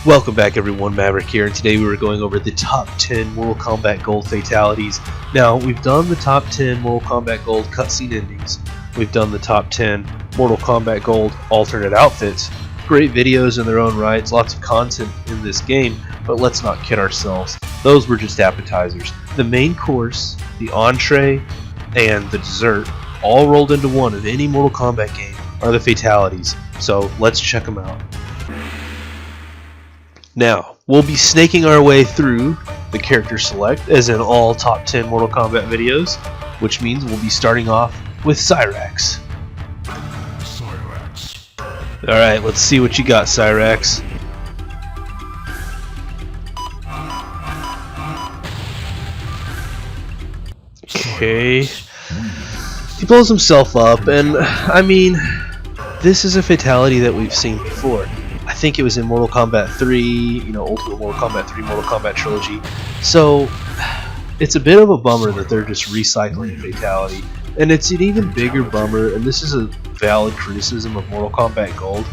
Welcome back everyone, Maverick here, and today we were going over the top 10 Mortal Kombat Gold fatalities. Now, we've done the top 10 Mortal Kombat Gold cutscene endings, we've done the top 10 Mortal Kombat Gold alternate outfits. Great videos in their own rights, lots of content in this game, but let's not kid ourselves, those were just appetizers. The main course, the entree, and the dessert, all rolled into one of any Mortal Kombat game, are the fatalities, so let's check them out. Now, we'll be snaking our way through the character select, as in all top 10 Mortal Kombat videos, which means we'll be starting off with Cyrax. Alright, let's see what you got, Cyrax. Okay. He blows himself up, and I mean, this is a fatality that we've seen before. I think it was in Mortal Kombat 3, Ultimate Mortal Kombat 3, Mortal Kombat Trilogy. So, it's a bit of a bummer that they're just recycling a fatality. And it's an even bigger bummer, and this is a valid criticism of Mortal Kombat Gold,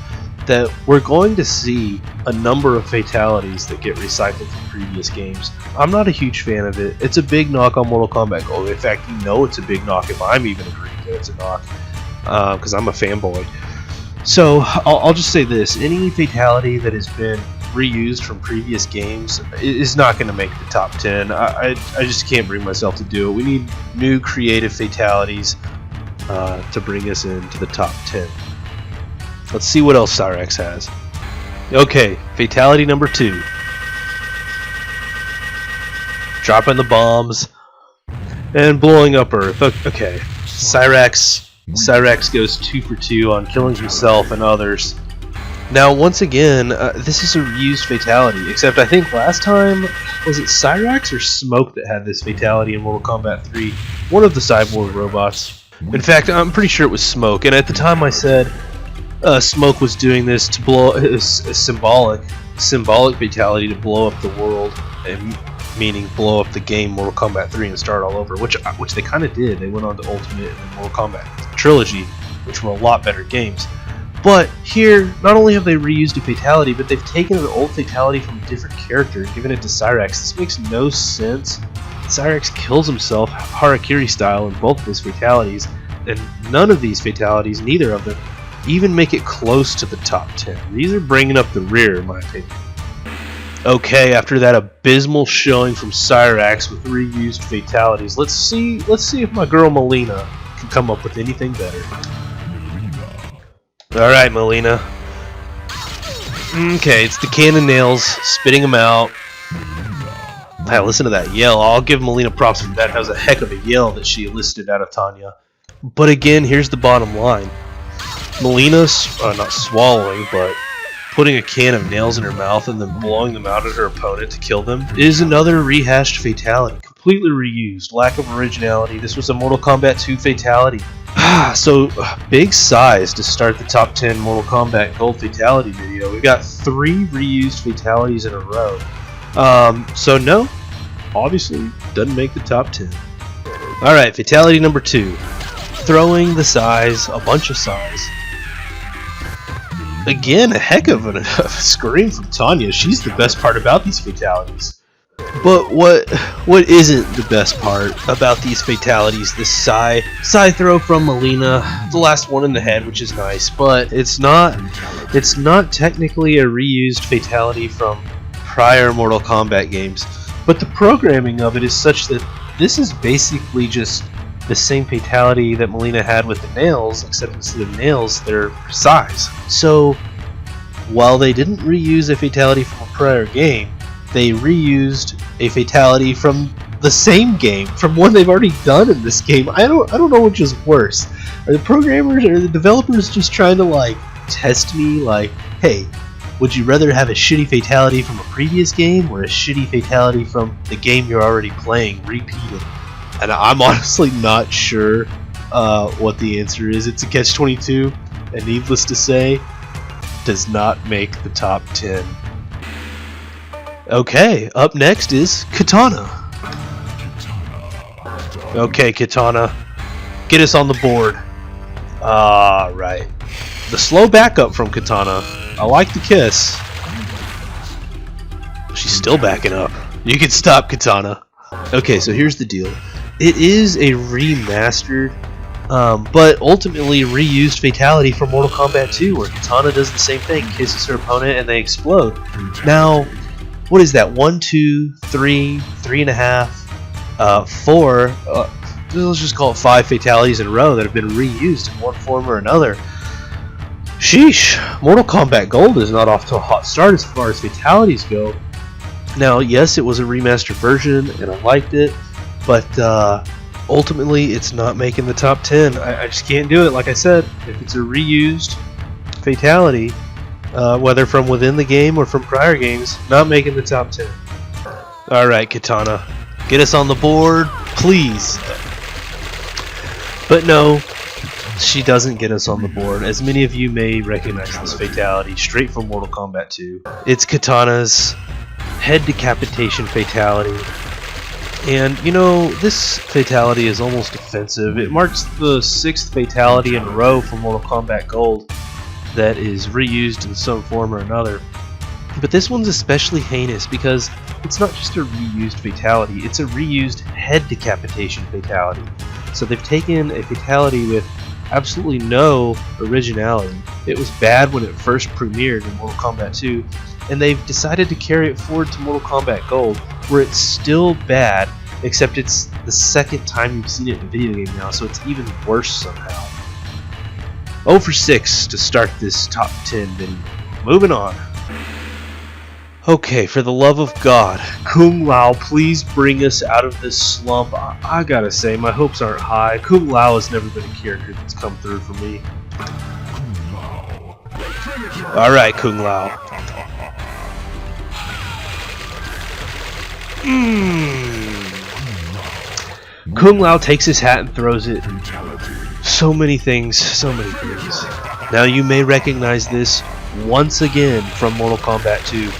that we're going to see a number of fatalities that get recycled from previous games. I'm not a huge fan of it. It's a big knock on Mortal Kombat Gold. In fact, it's a big knock if I'm even agreeing that it's a knock, because I'm a fanboy. So, I'll just say this, any fatality that has been reused from previous games is not going to make the top 10. I just can't bring myself to do it. We need new creative fatalities to bring us into the top 10. Let's see what else Cyrax has. Okay, fatality number 2. Dropping the bombs and blowing up Earth. Okay, Cyrax goes 2 for 2 on killing himself and others. Now, once again, this is a reused fatality, except I think last time, was it Cyrax or Smoke that had this fatality in Mortal Kombat 3? One of the cyborg robots. In fact, I'm pretty sure it was Smoke, and at the time I said Smoke was doing this to blow a symbolic fatality to blow up the world, meaning blow up the game Mortal Kombat 3 and start all over, which they kind of did. They went on to Ultimate and then Mortal Kombat Trilogy, which were a lot better games. But here, not only have they reused a fatality, but they've taken an old fatality from a different character and given it to Cyrax. This makes no sense. Cyrax kills himself Harakiri style in both of his fatalities, and none of these fatalities, neither of them, even make it close to the top 10. These are bringing up the rear, in my opinion. Okay, after that abysmal showing from Cyrax with reused fatalities, let's see if my girl Melina can come up with anything better. Alright, Melina. Okay, it's the cannon nails, spitting them out. Hey, listen to that yell. I'll give Melina props for that. That was a heck of a yell that she elicited out of Tanya. But again, here's the bottom line. Melina's not swallowing, but putting a can of nails in her mouth and then blowing them out at her opponent to kill them is another rehashed fatality. Completely reused. Lack of originality. This was a Mortal Kombat 2 fatality. So, big size to start the top 10 Mortal Kombat Gold fatality video. We've got 3 reused fatalities in a row. So no, obviously doesn't make the top 10. Alright, fatality number 2. Throwing the size, a bunch of size. Again, a heck of a scream from Tanya. She's the best part about these fatalities. But what isn't the best part about these fatalities? This Psy throw from Melina, the last one in the head, which is nice, but it's not technically a reused fatality from prior Mortal Kombat games. But the programming of it is such that this is basically just the same fatality that Melina had with the nails, except instead of nails, they're size. So, while they didn't reuse a fatality from a prior game, they reused a fatality from the same game, from one they've already done in this game. I don't know which is worse. Are the programmers or the developers just trying to test me? Hey, would you rather have a shitty fatality from a previous game or a shitty fatality from the game you're already playing repeated? And I'm honestly not sure what the answer is. It's a catch-22, and needless to say, does not make the top 10. Okay, up next is Katana. Okay, Katana, get us on the board. Right. The slow backup from Katana. I like the kiss. She's still backing up. You can stop, Katana. Okay, so here's the deal. It is a remastered, but ultimately reused fatality from Mortal Kombat 2, where Katana does the same thing, kisses her opponent, and they explode. Now, what is that? 1, 2, 3, 3.5, 4. Let's just call it 5 fatalities in a row that have been reused in one form or another. Sheesh, Mortal Kombat Gold is not off to a hot start as far as fatalities go. Now, yes, it was a remastered version, and I liked it, but ultimately, it's not making the top 10. I just can't do it. Like I said, if it's a reused fatality, whether from within the game or from prior games, not making the top 10. Alright, Katana, get us on the board, please. But no, she doesn't get us on the board. As many of you may recognize this fatality straight from Mortal Kombat 2. It's Katana's head decapitation fatality. And you know, this fatality is almost offensive. It marks the 6th fatality in a row for Mortal Kombat Gold that is reused in some form or another. But this one's especially heinous because it's not just a reused fatality, it's a reused head decapitation fatality. So they've taken a fatality with absolutely no originality. It was bad when it first premiered in Mortal Kombat 2, and they've decided to carry it forward to Mortal Kombat Gold, where it's still bad, except it's the 2nd time you've seen it in a video game now, so it's even worse somehow. 0 for 6 to start this top 10 video. Moving on. Okay, for the love of God, Kung Lao, please bring us out of this slump. I gotta say, my hopes aren't high. Kung Lao has never been a character that's come through for me. Alright, Kung Lao. Kung Lao takes his hat and throws it. So many things, so many things. Now you may recognize this once again from Mortal Kombat 2.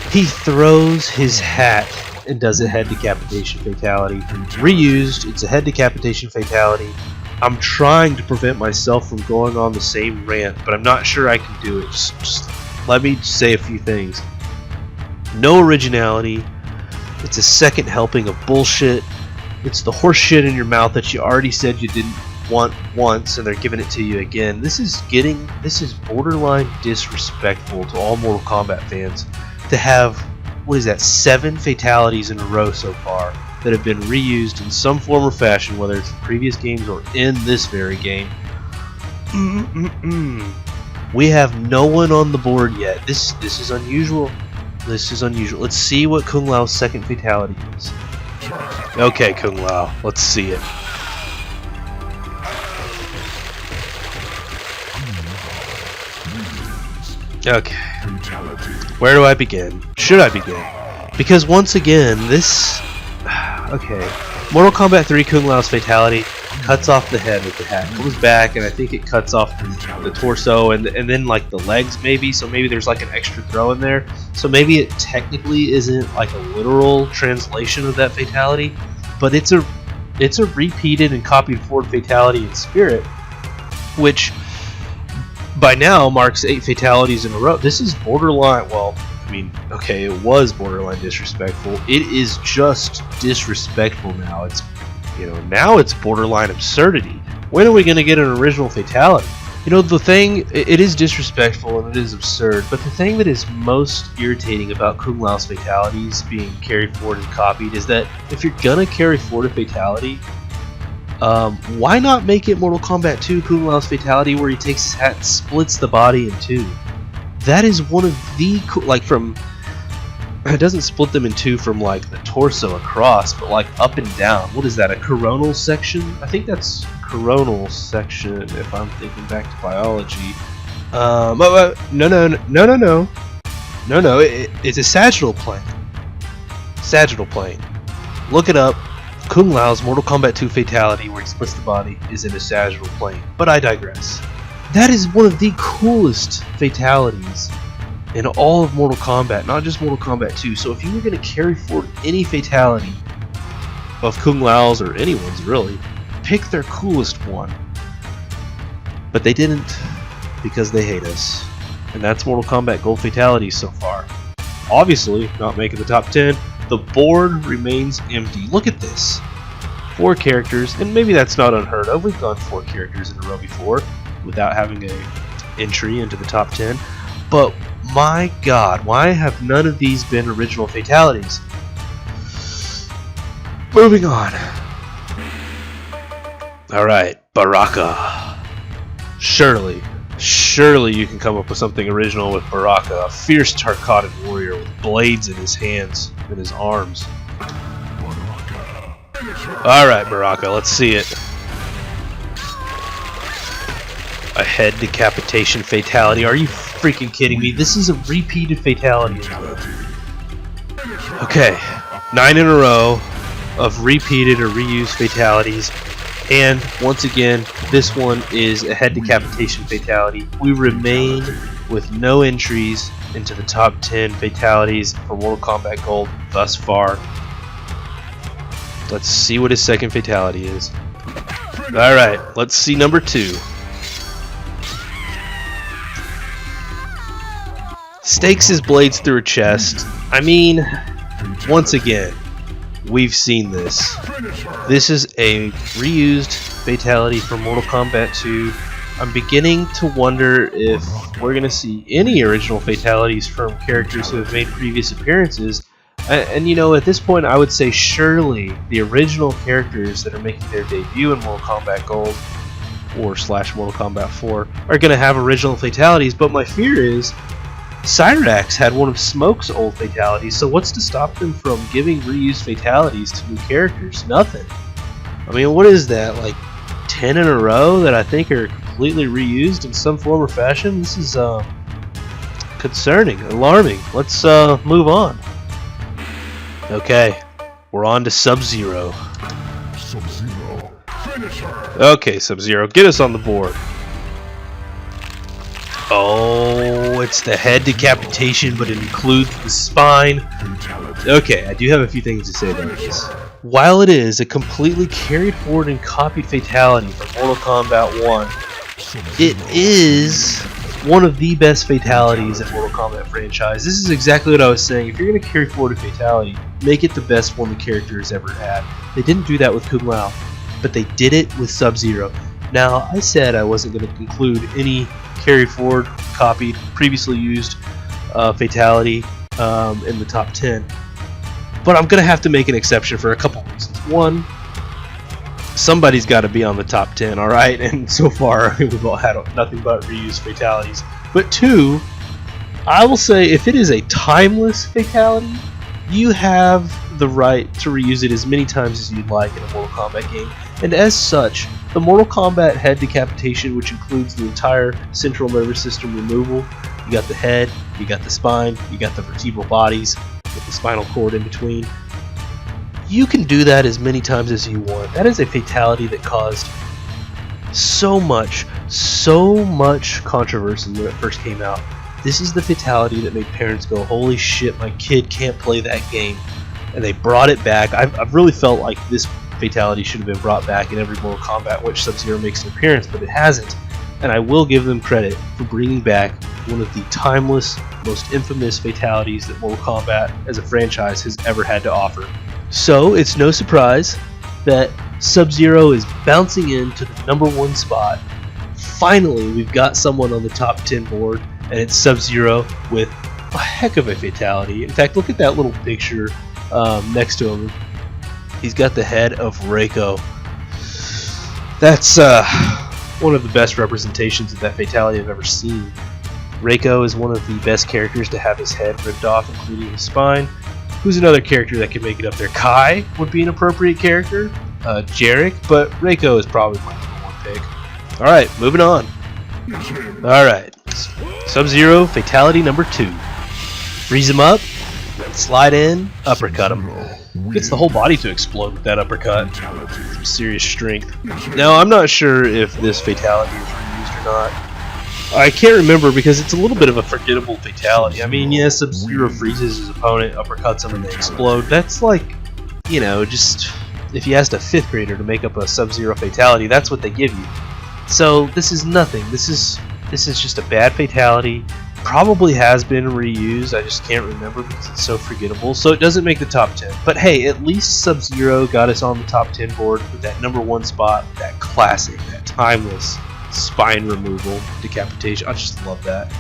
He throws his hat and does a head decapitation fatality. Reused, it's a head decapitation fatality. I'm trying to prevent myself from going on the same rant, but I'm not sure I can do it. Just let me say a few things. No originality. It's a 2nd helping of bullshit. It's the horse shit in your mouth that you already said you didn't want once, and they're giving it to you again. This is borderline disrespectful to all Mortal Kombat fans to have, what is that, 7 fatalities in a row so far that have been reused in some form or fashion, whether it's in previous games or in this very game. We have no one on the board yet. This is unusual. This is unusual. Let's see what Kung Lao's 2nd fatality is. Okay, Kung Lao, let's see it. Okay. Where do I begin? Should I begin? Because once again, this... Okay. Mortal Kombat 3 Kung Lao's fatality cuts off the head with the hat. Comes back, and I think it cuts off the torso, and then like the legs maybe, so maybe there's like an extra throw in there. So maybe it technically isn't like a literal translation of that fatality, but it's a repeated and copied forward fatality in spirit, which by now marks 8 fatalities in a row. This is borderline, well, I mean, okay, it was borderline disrespectful. It is just disrespectful now. It's, you know, now it's borderline absurdity. When are we going to get an original fatality? You know, the thing, it is disrespectful and it is absurd, but the thing that is most irritating about Kung Lao's fatalities being carried forward and copied is that if you're going to carry forward a fatality, why not make it Mortal Kombat 2 Kung Lao's fatality where he takes his hat and splits the body in 2? That is one of the it doesn't split them in 2 from like the torso across, but like up and down. What is that, a coronal section? I think that's coronal section if I'm thinking back to biology. No, it's a sagittal plane. Sagittal plane. Look it up. Kung Lao's Mortal Kombat 2 fatality where he splits the body is in a sagittal plane, but I digress. That is one of the coolest fatalities in all of Mortal Kombat, not just Mortal Kombat 2. So if you were going to carry forward any fatality of Kung Lao's or anyone's really, pick their coolest one. But they didn't, because they hate us. And that's Mortal Kombat Gold fatalities so far. obviously not making the top 10. The board remains empty. Look at this. 4 characters, and maybe that's not unheard of. We've gone 4 characters in a row before without having a entry into the top 10. But my god, why have none of these been original fatalities? Moving on. Alright, Baraka. Surely you can come up with something original with Baraka, a fierce Tarkatan warrior with blades in his hands and his arms. Alright, Baraka, let's see it. A head decapitation fatality. Are you freaking kidding me? This is a repeated fatality. Okay, 9 in a row of repeated or reused fatalities. And once again, this one is a head decapitation fatality. We remain with no entries into the top 10 fatalities for Mortal Kombat Gold thus far. Let's see what his second fatality is. Alright, let's see number 2. Stakes his blades through her chest. I mean, once again, we've seen this. This is a reused fatality from Mortal Kombat 2. I'm beginning to wonder if we're going to see any original fatalities from characters who have made previous appearances. And you know, at this point I would say surely the original characters that are making their debut in Mortal Kombat Gold or / Mortal Kombat 4 are going to have original fatalities, but my fear is Cyrax had one of Smoke's old fatalities, so what's to stop them from giving reused fatalities to new characters? Nothing. I mean, what is that, like 10 in a row that I think are completely reused in some form or fashion? This is concerning, alarming. Let's move on. Okay, we're on to Sub-Zero. Okay, Sub-Zero, get us on the board. Oh, it's the head decapitation, but it includes the spine. Okay, I do have a few things to say about this. While it is a completely carried forward and copied fatality from Mortal Kombat 1, it is one of the best fatalities in Mortal Kombat franchise. This is exactly what I was saying. If you're going to carry forward a fatality, make it the best one the character has ever had. They didn't do that with Kung Lao, but they did it with Sub-Zero. Now, I said I wasn't going to conclude any carry forward, copied, previously used fatality in the top 10. But I'm going to have to make an exception for a couple reasons. One, somebody's got to be on the top 10, alright? And so far, we've all had nothing but reused fatalities. But two, I will say if it is a timeless fatality, you have the right to reuse it as many times as you'd like in a Mortal Kombat game. And as such, the Mortal Kombat head decapitation, which includes the entire central nervous system removal, you got the head, you got the spine, you got the vertebral bodies, with the spinal cord in between. You can do that as many times as you want. That is a fatality that caused so much controversy when it first came out. This is the fatality that made parents go, holy shit, my kid can't play that game. And they brought it back. I've really felt like this fatality should have been brought back in every Mortal Kombat in which Sub-Zero makes an appearance, but it hasn't. And I will give them credit for bringing back one of the timeless, most infamous fatalities that Mortal Kombat as a franchise has ever had to offer. So it's no surprise that Sub-Zero is bouncing into the #1 spot. Finally, we've got someone on the top 10 board, and it's Sub-Zero with a heck of a fatality. In fact, look at that little picture next to him. He's got the head of Reiko. That's one of the best representations of that fatality I've ever seen. Reiko is one of the best characters to have his head ripped off, including his spine. Who's another character that could make it up there? Kai would be an appropriate character. Jarek, but Reiko is probably my #1 pick. Alright, moving on. Alright, Sub-Zero, fatality number 2. Freeze him up, slide in, uppercut him. Gets the whole body to explode with that uppercut. Some serious strength. Now, I'm not sure if this fatality is reused or not. I can't remember because it's a little bit of a forgettable fatality. I mean, yes, Sub-Zero freezes his opponent, uppercuts him, and they explode. That's like, you know, just if you asked a 5th grader to make up a Sub-Zero fatality, that's what they give you. So this is nothing. This is just a bad fatality. probably has been reused, I just can't remember because it's so forgettable, so it doesn't make the top 10. But hey, at least Sub-Zero got us on the top 10 board with that #1 spot, that classic, that timeless spine removal, decapitation. I just love that.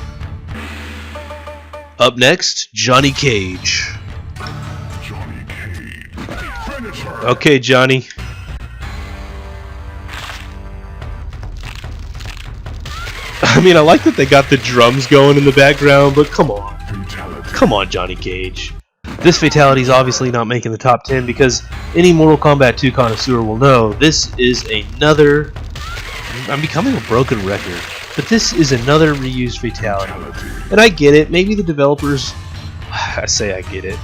Up next, Johnny Cage. Okay, Johnny. I mean, I like that they got the drums going in the background, but come on. Come on, Johnny Cage. This fatality is obviously not making the top 10 because any Mortal Kombat 2 connoisseur will know this is another... I'm becoming a broken record, but this is another reused fatality. And I get it, maybe the developers... I say I get it.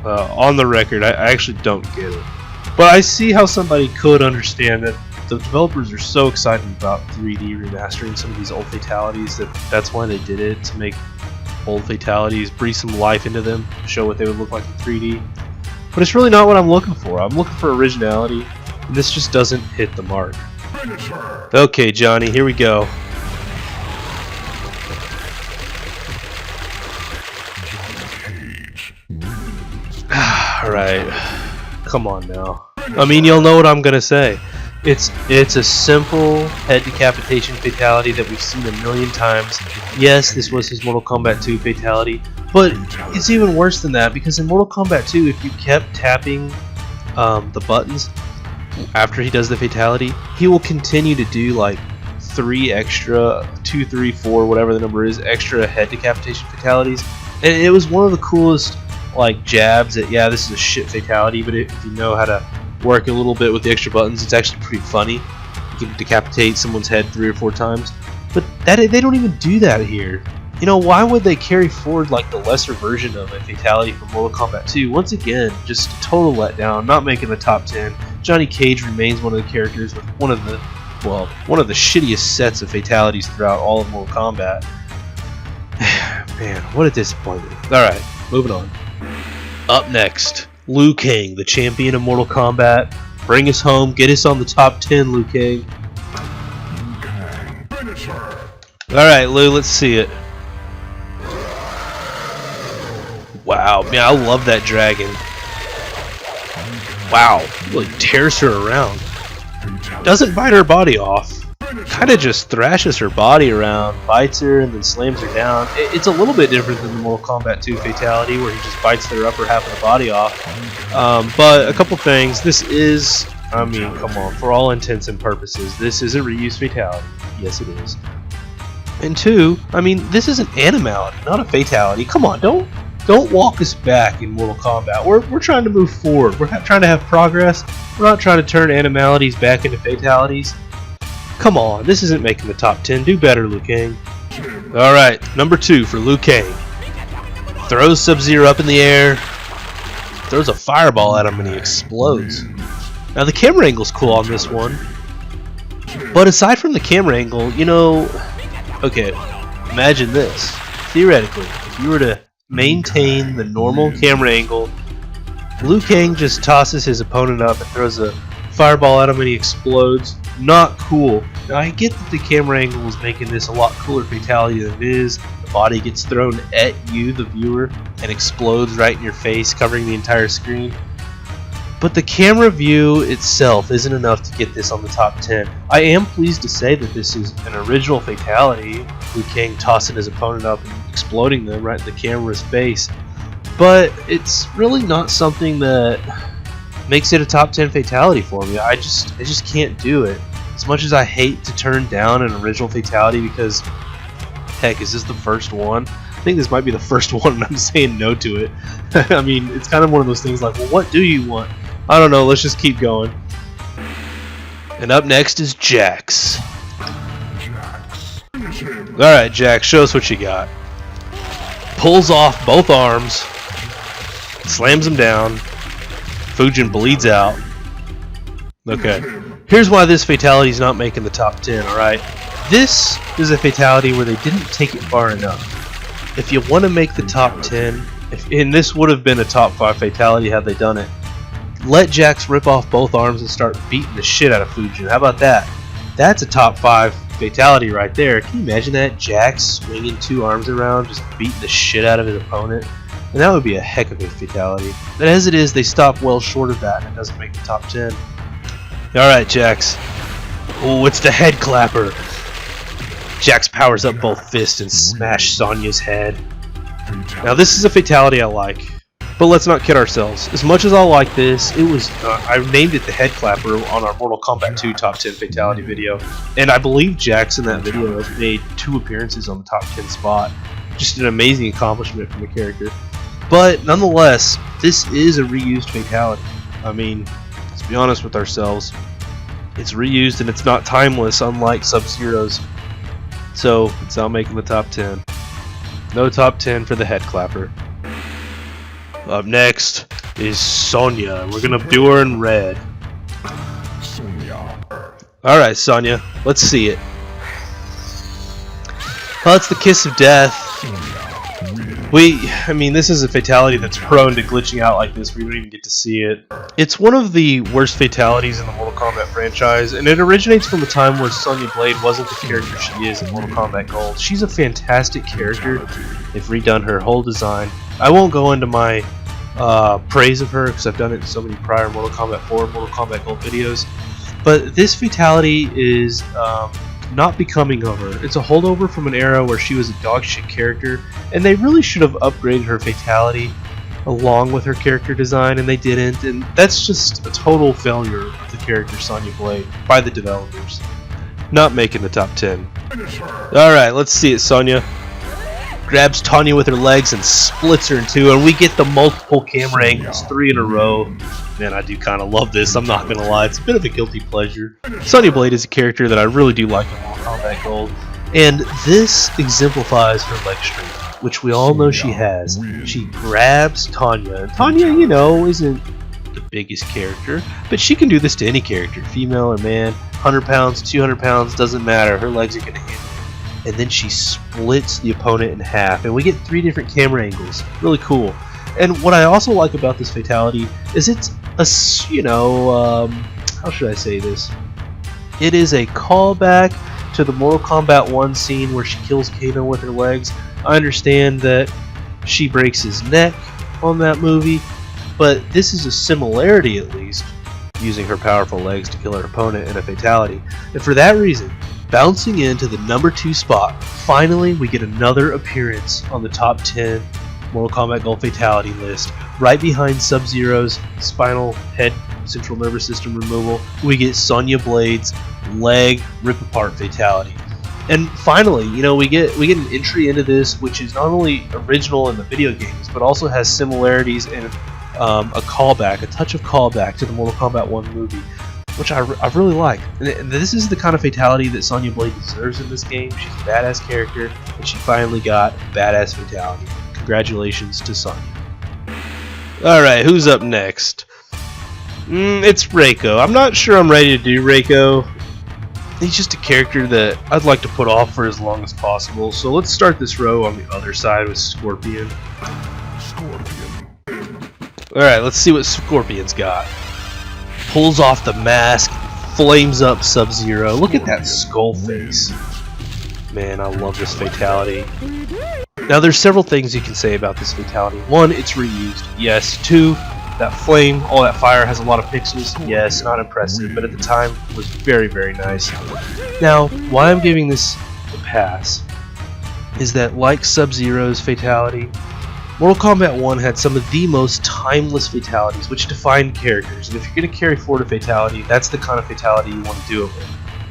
On the record, I actually don't get it. But I see how somebody could understand that the developers are so excited about 3D remastering some of these old fatalities that's why they did it, to make old fatalities, breathe some life into them, to show what they would look like in 3D. But it's really not what I'm looking for. I'm looking for originality, and this just doesn't hit the mark. Okay, Johnny, here we go. Alright, come on now. I mean, you'll know what I'm gonna say. It's a simple head decapitation fatality that we've seen a million times. Yes, this was his Mortal Kombat 2 fatality, but it's even worse than that because in Mortal Kombat 2, if you kept tapping the buttons after he does the fatality, he will continue to do like 3 extra, 2, 3, 4, whatever the number is, extra head decapitation fatalities. And it was one of the coolest like jabs that, yeah, this is a shit fatality, but if you know how to work a little bit with the extra buttons, it's actually pretty funny. You can decapitate someone's head 3 or 4 times, but they don't even do that here. You know, why would they carry forward like the lesser version of a fatality from Mortal Kombat 2? Once again, just a total letdown, not making the top 10. Johnny Cage remains one of the characters with one of the shittiest sets of fatalities throughout all of Mortal Kombat. Man, what a disappointment. Alright, moving on. Up next, Liu Kang, the champion of Mortal Kombat. Bring us home, get us on the top 10, Liu Kang. Alright, Liu, let's see it. Wow, man, I love that dragon. Wow, really tears her around. Doesn't bite her body off. Kinda just thrashes her body around, bites her, and then slams her down. It's a little bit different than the Mortal Kombat 2 fatality, where he just bites their upper half of the body off. But a couple things. This is, I mean, come on, for all intents and purposes, this is a reused fatality. Yes, it is. And 2, I mean, this is an animality, not a fatality. Come on, don't walk us back in Mortal Kombat. We're trying to move forward. We're trying to have progress. We're not trying to turn animalities back into fatalities. Come on, this isn't making the top 10. Do better, Liu Kang. Alright, number 2 for Liu Kang. Throws Sub-Zero up in the air, throws a fireball at him, and he explodes. Now, the camera angle's cool on this one, but aside from the camera angle, you know, okay, imagine this. Theoretically, if you were to maintain the normal camera angle, Liu Kang just tosses his opponent up and throws a fireball at him and he explodes. Not cool. Now, I get that the camera angle is making this a lot cooler fatality than it is. The body gets thrown at you, the viewer, and explodes right in your face, covering the entire screen. But the camera view itself isn't enough to get this on the top 10. I am pleased to say that this is an original fatality, Liu Kang tossing his opponent up and exploding them right in the camera's face. But it's really not something that makes it a top 10 fatality for me. I just can't do it. As much as I hate to turn down an original fatality because, heck, is this the first one? I think this might be the first one and I'm saying no to it. I mean, it's kind of one of those things like, well, what do you want? I don't know, let's just keep going. And up next is Jax. Alright, Jax, show us what you got. Pulls off both arms, slams him down. Fujin bleeds out. Okay. Here's why this fatality is not making the top 10, alright? This is a fatality where they didn't take it far enough. If you want to make the top 10, and this would have been a top 5 fatality had they done it, let Jax rip off both arms and start beating the shit out of Fujin. How about that? That's a top 5 fatality right there. Can you imagine that? Jax swinging 2 arms around, just beating the shit out of his opponent. And that would be a heck of a fatality. But as it is, they stop well short of that, and it doesn't make the top 10. Alright, Jax. Oh, it's the head clapper. Jax powers up both fists and smash Sonya's head. Now this is a fatality I like. But let's not kid ourselves. As much as I like this, it was I named it the head clapper on our Mortal Kombat 2 top 10 fatality video. And I believe Jax in that video made 2 appearances on the top 10 spot. Just an amazing accomplishment from the character. But nonetheless, this is a reused fatality. I mean, let's be honest with ourselves. It's reused and it's not timeless, unlike Sub-Zero's. So, it's not making the top 10. No top 10 for the head clapper. Up next is Sonya. We're gonna do her in red. Alright, Sonya, let's see it. Well, it's the kiss of death. I mean, this is a fatality that's prone to glitching out like this where you don't even get to see it. It's one of the worst fatalities in the Mortal Kombat franchise, and it originates from a time where Sonya Blade wasn't the character she is in Mortal Kombat Gold. She's a fantastic character. They've redone her whole design. I won't go into my praise of her because I've done it in so many prior Mortal Kombat 4, Mortal Kombat Gold videos. But this fatality is not becoming of her. It's a holdover from an era where she was a dogshit character, and they really should have upgraded her fatality along with her character design, and they didn't, and that's just a total failure of the character Sonya Blade by the developers. Not making the top 10. Alright, let's see it. Sonya grabs Tanya with her legs and splits her in 2, and we get the multiple camera angles 3 in a row. Man, I do kind of love this, I'm not gonna lie. It's a bit of a guilty pleasure. Sonya Blade is a character that I really do like in Mortal Kombat Gold, and this exemplifies her leg strength, which we all know she has. She grabs Tanya, and Tanya, you know, isn't the biggest character, but she can do this to any character, female or man, 100 pounds, 200 pounds, doesn't matter, her legs are gonna handle it. And then she splits the opponent in half, and we get 3 different camera angles. Really cool. And what I also like about this fatality is it's a, you know, how should I say this? It is a callback to the Mortal Kombat 1 scene where she kills Kano with her legs. I understand that she breaks his neck on that movie, but this is a similarity at least, using her powerful legs to kill her opponent in a fatality. And for that reason, bouncing into the number 2 spot, finally we get another appearance on the top 10 Mortal Kombat Gold fatality list. Right behind Sub-Zero's spinal head central nervous system removal, we get Sonya Blade's leg rip apart fatality. And finally, you know, we get an entry into this which is not only original in the video games, but also has similarities and a callback, a touch of callback to the Mortal Kombat 1 movie, which I really like. And this is the kind of fatality that Sonya Blade deserves in this game. She's a badass character, and she finally got a badass fatality. Congratulations to Sonya. Alright, who's up next? It's Reiko. I'm not sure I'm ready to do Reiko. He's just a character that I'd like to put off for as long as possible. So let's start this row on the other side with Scorpion. Alright, let's see what Scorpion's got. Pulls off the mask, flames up Sub-Zero. Look at that skull face. Man, I love this fatality. Now, there's several things you can say about this fatality. 1, it's reused. Yes. 2, that flame, all that fire has a lot of pixels. Yes, not impressive, but at the time was very, very nice. Now, why I'm giving this a pass is that, like Sub-Zero's fatality, Mortal Kombat 1 had some of the most timeless fatalities, which defined characters. And if you're going to carry forward a fatality, that's the kind of fatality you want to do it with.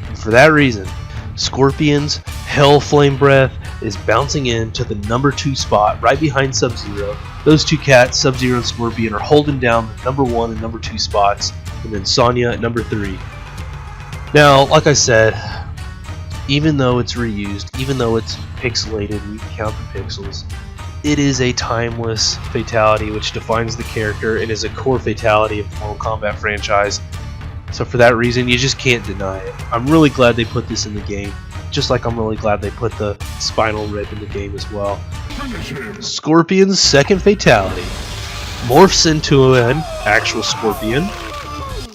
And for that reason, Scorpion's Hell Flame Breath is bouncing into the number 2 spot, right behind Sub-Zero. Those two cats, Sub-Zero and Scorpion, are holding down the number 1 and number 2 spots, and then Sonya at number 3. Now, like I said, even though it's reused, even though it's pixelated, we can count the pixels, it is a timeless fatality which defines the character and is a core fatality of the Mortal Kombat franchise. So for that reason, you just can't deny it. I'm really glad they put this in the game, just like I'm really glad they put the spinal rip in the game as well. Scorpion's second fatality morphs into an actual Scorpion,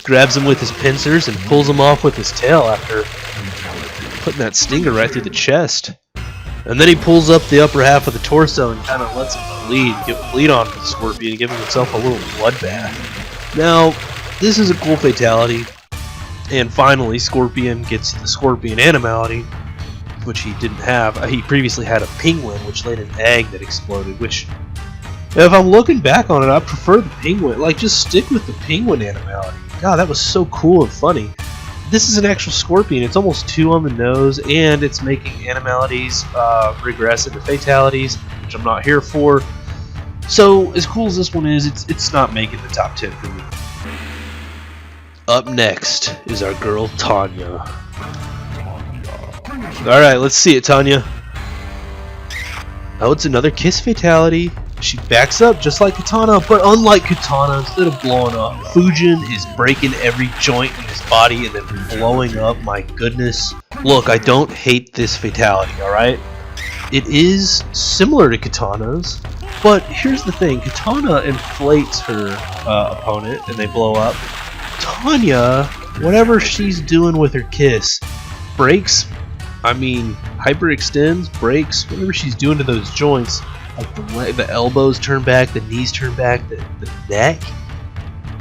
grabs him with his pincers and pulls him off with his tail after putting that stinger right through the chest. And then he pulls up the upper half of the torso and kind of lets him bleed on the Scorpion, giving himself a little bloodbath. Now, this is a cool fatality. And finally, Scorpion gets the Scorpion animality, which he didn't have. He previously had a penguin, which laid an egg that exploded, which, if I'm looking back on it, I prefer the penguin. Like, just stick with the penguin animality. God, that was so cool and funny. This is an actual Scorpion. It's almost 2 on the nose, and it's making animalities regress into fatalities, which I'm not here for. So, as cool as this one is, it's not making the top 10 for me. Up next is our girl Tanya. Alright, let's see it, Tanya. Oh, it's another kiss fatality. She backs up just like Katana, but unlike Katana, instead of blowing up, Fujin is breaking every joint in his body and then blowing up. My goodness. Look, I don't hate this fatality, alright? It is similar to Katana's, but here's the thing. Katana inflates her opponent and they blow up. Tanya, whatever she's doing with her kiss, breaks, hyperextends, breaks, whatever she's doing to those joints. Like the elbows turn back, the knees turn back, the neck.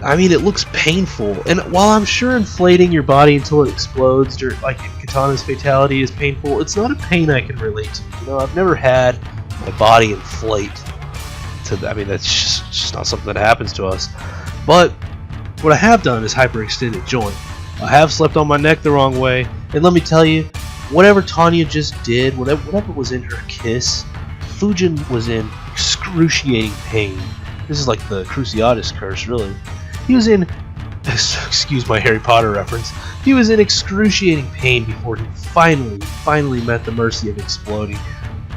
It looks painful. And while I'm sure inflating your body until it explodes, like Katana's fatality, is painful, it's not a pain I can relate to. You know, I've never had my body inflate. That's just not something that happens to us. But what I have done is hyperextended joint. I have slept on my neck the wrong way, and let me tell you, whatever Tanya just did, whatever was in her kiss, Fujin was in excruciating pain. This is like the Cruciatus curse, really. He was in, excuse my Harry Potter reference, he was in excruciating pain before he finally met the mercy of exploding.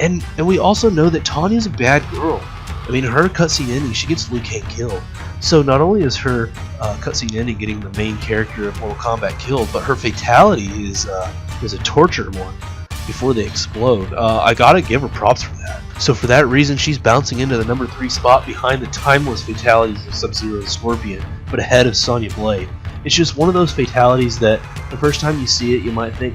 And we also know that Tanya's a bad girl. Her cutscene ending, she gets Liu Kang killed. So not only is her cutscene ending getting the main character of Mortal Kombat killed, but her fatality is a tortured one before they explode. I gotta give her props for that. So for that reason, she's bouncing into the number 3 spot behind the timeless fatalities of Sub-Zero and Scorpion, but ahead of Sonya Blade. It's just one of those fatalities that the first time you see it, you might think,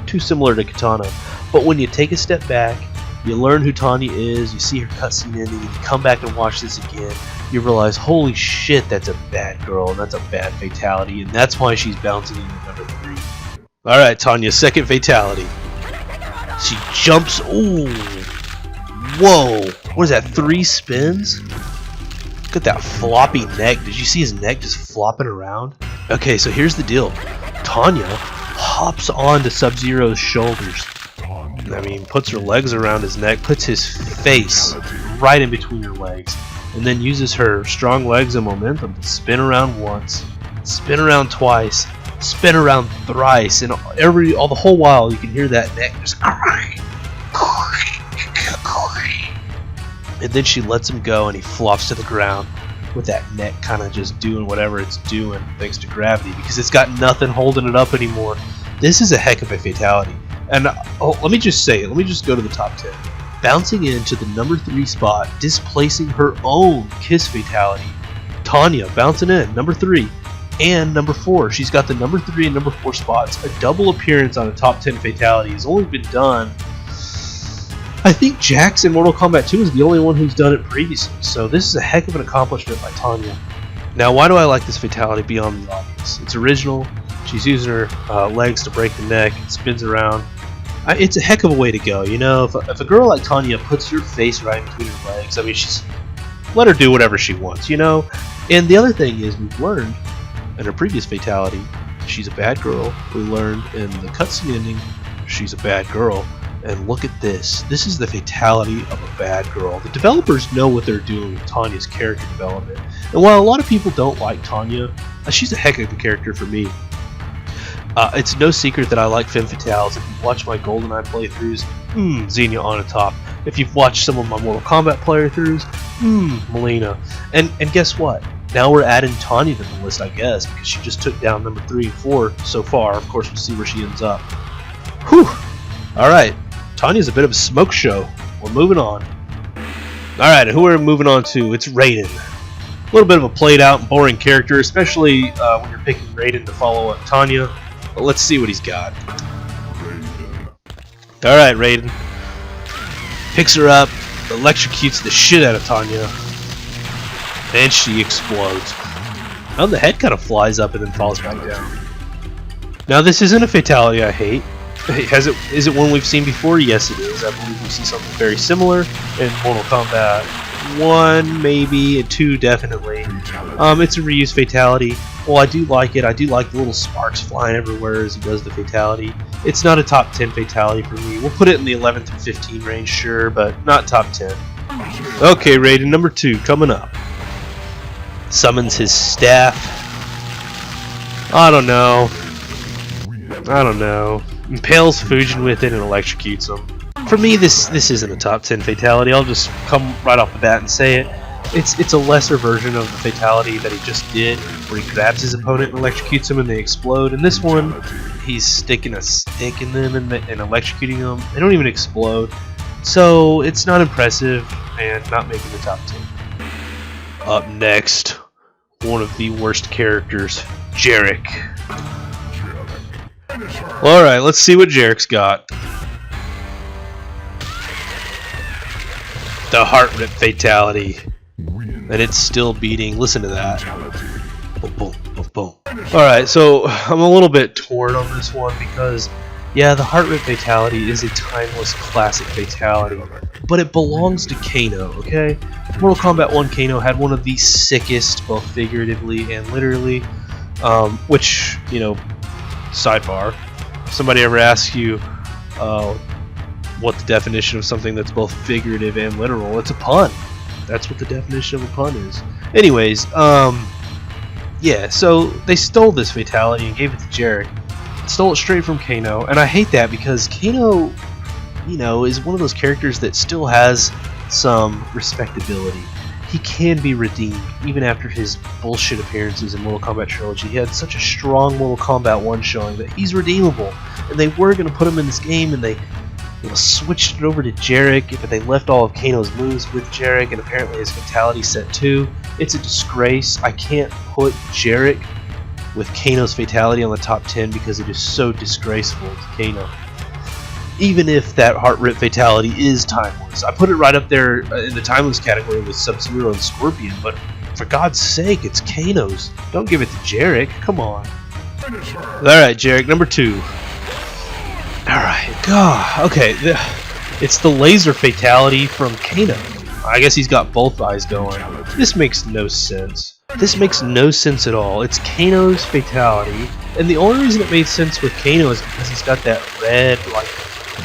too similar to Katana. But when you take a step back, you learn who Tanya is, you see her cutscene ending, and you come back and watch this again, you realize, holy shit, that's a bad girl, and that's a bad fatality, and that's why she's bouncing into number 3. Alright, Tanya, second fatality. She jumps, ooh, whoa, what is that, 3 spins? Look at that floppy neck. Did you see his neck just flopping around? Okay, so here's the deal. Tanya hops onto Sub-Zero's shoulders. Puts her legs around his neck, puts his face right in between her legs, and then uses her strong legs and momentum to spin around once, spin around twice, spin around thrice, and all the whole while you can hear that neck just and then she lets him go and he flops to the ground with that neck kind of just doing whatever it's doing thanks to gravity, because it's got nothing holding it up anymore. This is a heck of a fatality. And let me just say it. Let me just go to the top 10. Bouncing into the number 3 spot, displacing her own kiss fatality. Tanya bouncing in, number 3. And number 4. She's got the number 3 and number 4 spots. A double appearance on a top 10 fatality has only been done. I think Jax in Mortal Kombat 2 is the only one who's done it previously. So this is a heck of an accomplishment by Tanya. Now, why do I like this fatality beyond the obvious? It's original. She's using her legs to break the neck. It spins around. It's a heck of a way to go, you know. If a girl like Tanya puts her face right between her legs, she's let her do whatever she wants, you know. And the other thing is, we've learned in her previous fatality, she's a bad girl. We learned in the cutscene ending, she's a bad girl. And look at this. This is the fatality of a bad girl. The developers know what they're doing with Tanya's character development. And while a lot of people don't like Tanya, she's a heck of a character for me. It's no secret that I like femme fatales. If you've watched my GoldenEye playthroughs, Xenia on top. If you've watched some of my Mortal Kombat playthroughs, Melina. And guess what? Now we're adding Tanya to the list, I guess, because she just took down number 3 and 4 so far. Of course, we'll see where she ends up. Whew! Alright, Tanya's a bit of a smoke show. We're moving on. Alright, and who are we moving on to? It's Raiden. A little bit of a played out and boring character, especially when you're picking Raiden to follow up Tanya. But let's see what he's got. Alright, Raiden. Picks her up, electrocutes the shit out of Tanya, and she explodes. Now the head kind of flies up and then falls back down. Now this isn't a fatality I hate. Is it one we've seen before? Yes it is. I believe we see something very similar in Mortal Kombat 1 maybe, and 2 definitely. It's a reused fatality. Well, I do like it. I do like the little sparks flying everywhere as he does the fatality. It's not a top 10 fatality for me. We'll put it in the 11 through 15 range, sure, but not top 10. Okay, Raiden number 2 coming up. Summons his staff. I don't know. Impales Fujin with it and electrocutes him. For me, this isn't a top 10 fatality. I'll just come right off the bat and say it. It's a lesser version of the fatality that he just did, where he grabs his opponent and electrocutes him and they explode. In this one, he's sticking a stick in them and electrocuting them. They don't even explode. So it's not impressive and not making the top 10. Up next, one of the worst characters, Jarek. Alright, let's see what Jarek's got. The heart rip fatality. And it's still beating. Listen to that. Boom, boom, boom, boom. Alright, so I'm a little bit torn on this one because, yeah, the heart rip fatality is a timeless classic fatality. But it belongs to Kano, okay? Mortal Kombat 1 Kano had one of the sickest, both figuratively and literally, which, you know, sidebar. If somebody ever asks you what the definition of something that's both figurative and literal, it's a pun. That's what the definition of a pun is. Anyways, yeah, so they stole this fatality and gave it to Jarek. Stole it straight from Kano, and I hate that because Kano, you know, is one of those characters that still has some respectability. He can be redeemed, even after his bullshit appearances in Mortal Kombat Trilogy. He had such a strong Mortal Kombat 1 showing that he's redeemable. And they were going to put him in this game, and they switched it over to Jarek, but they left all of Kano's moves with Jarek, and apparently his fatality set too. It's a disgrace. I can't put Jarek with Kano's fatality on the top 10 because it is so disgraceful to Kano. Even if that heart rip fatality is timeless. I put it right up there in the timeless category with Sub-Zero and Scorpion, but for God's sake, it's Kano's. Don't give it to Jarek. Come on. Alright, Jarek, number 2. Alright, God. Okay, it's the laser fatality from Kano. I guess he's got both eyes going. This makes no sense. This makes no sense at all. It's Kano's fatality, and the only reason it made sense with Kano is because he's got that red, like,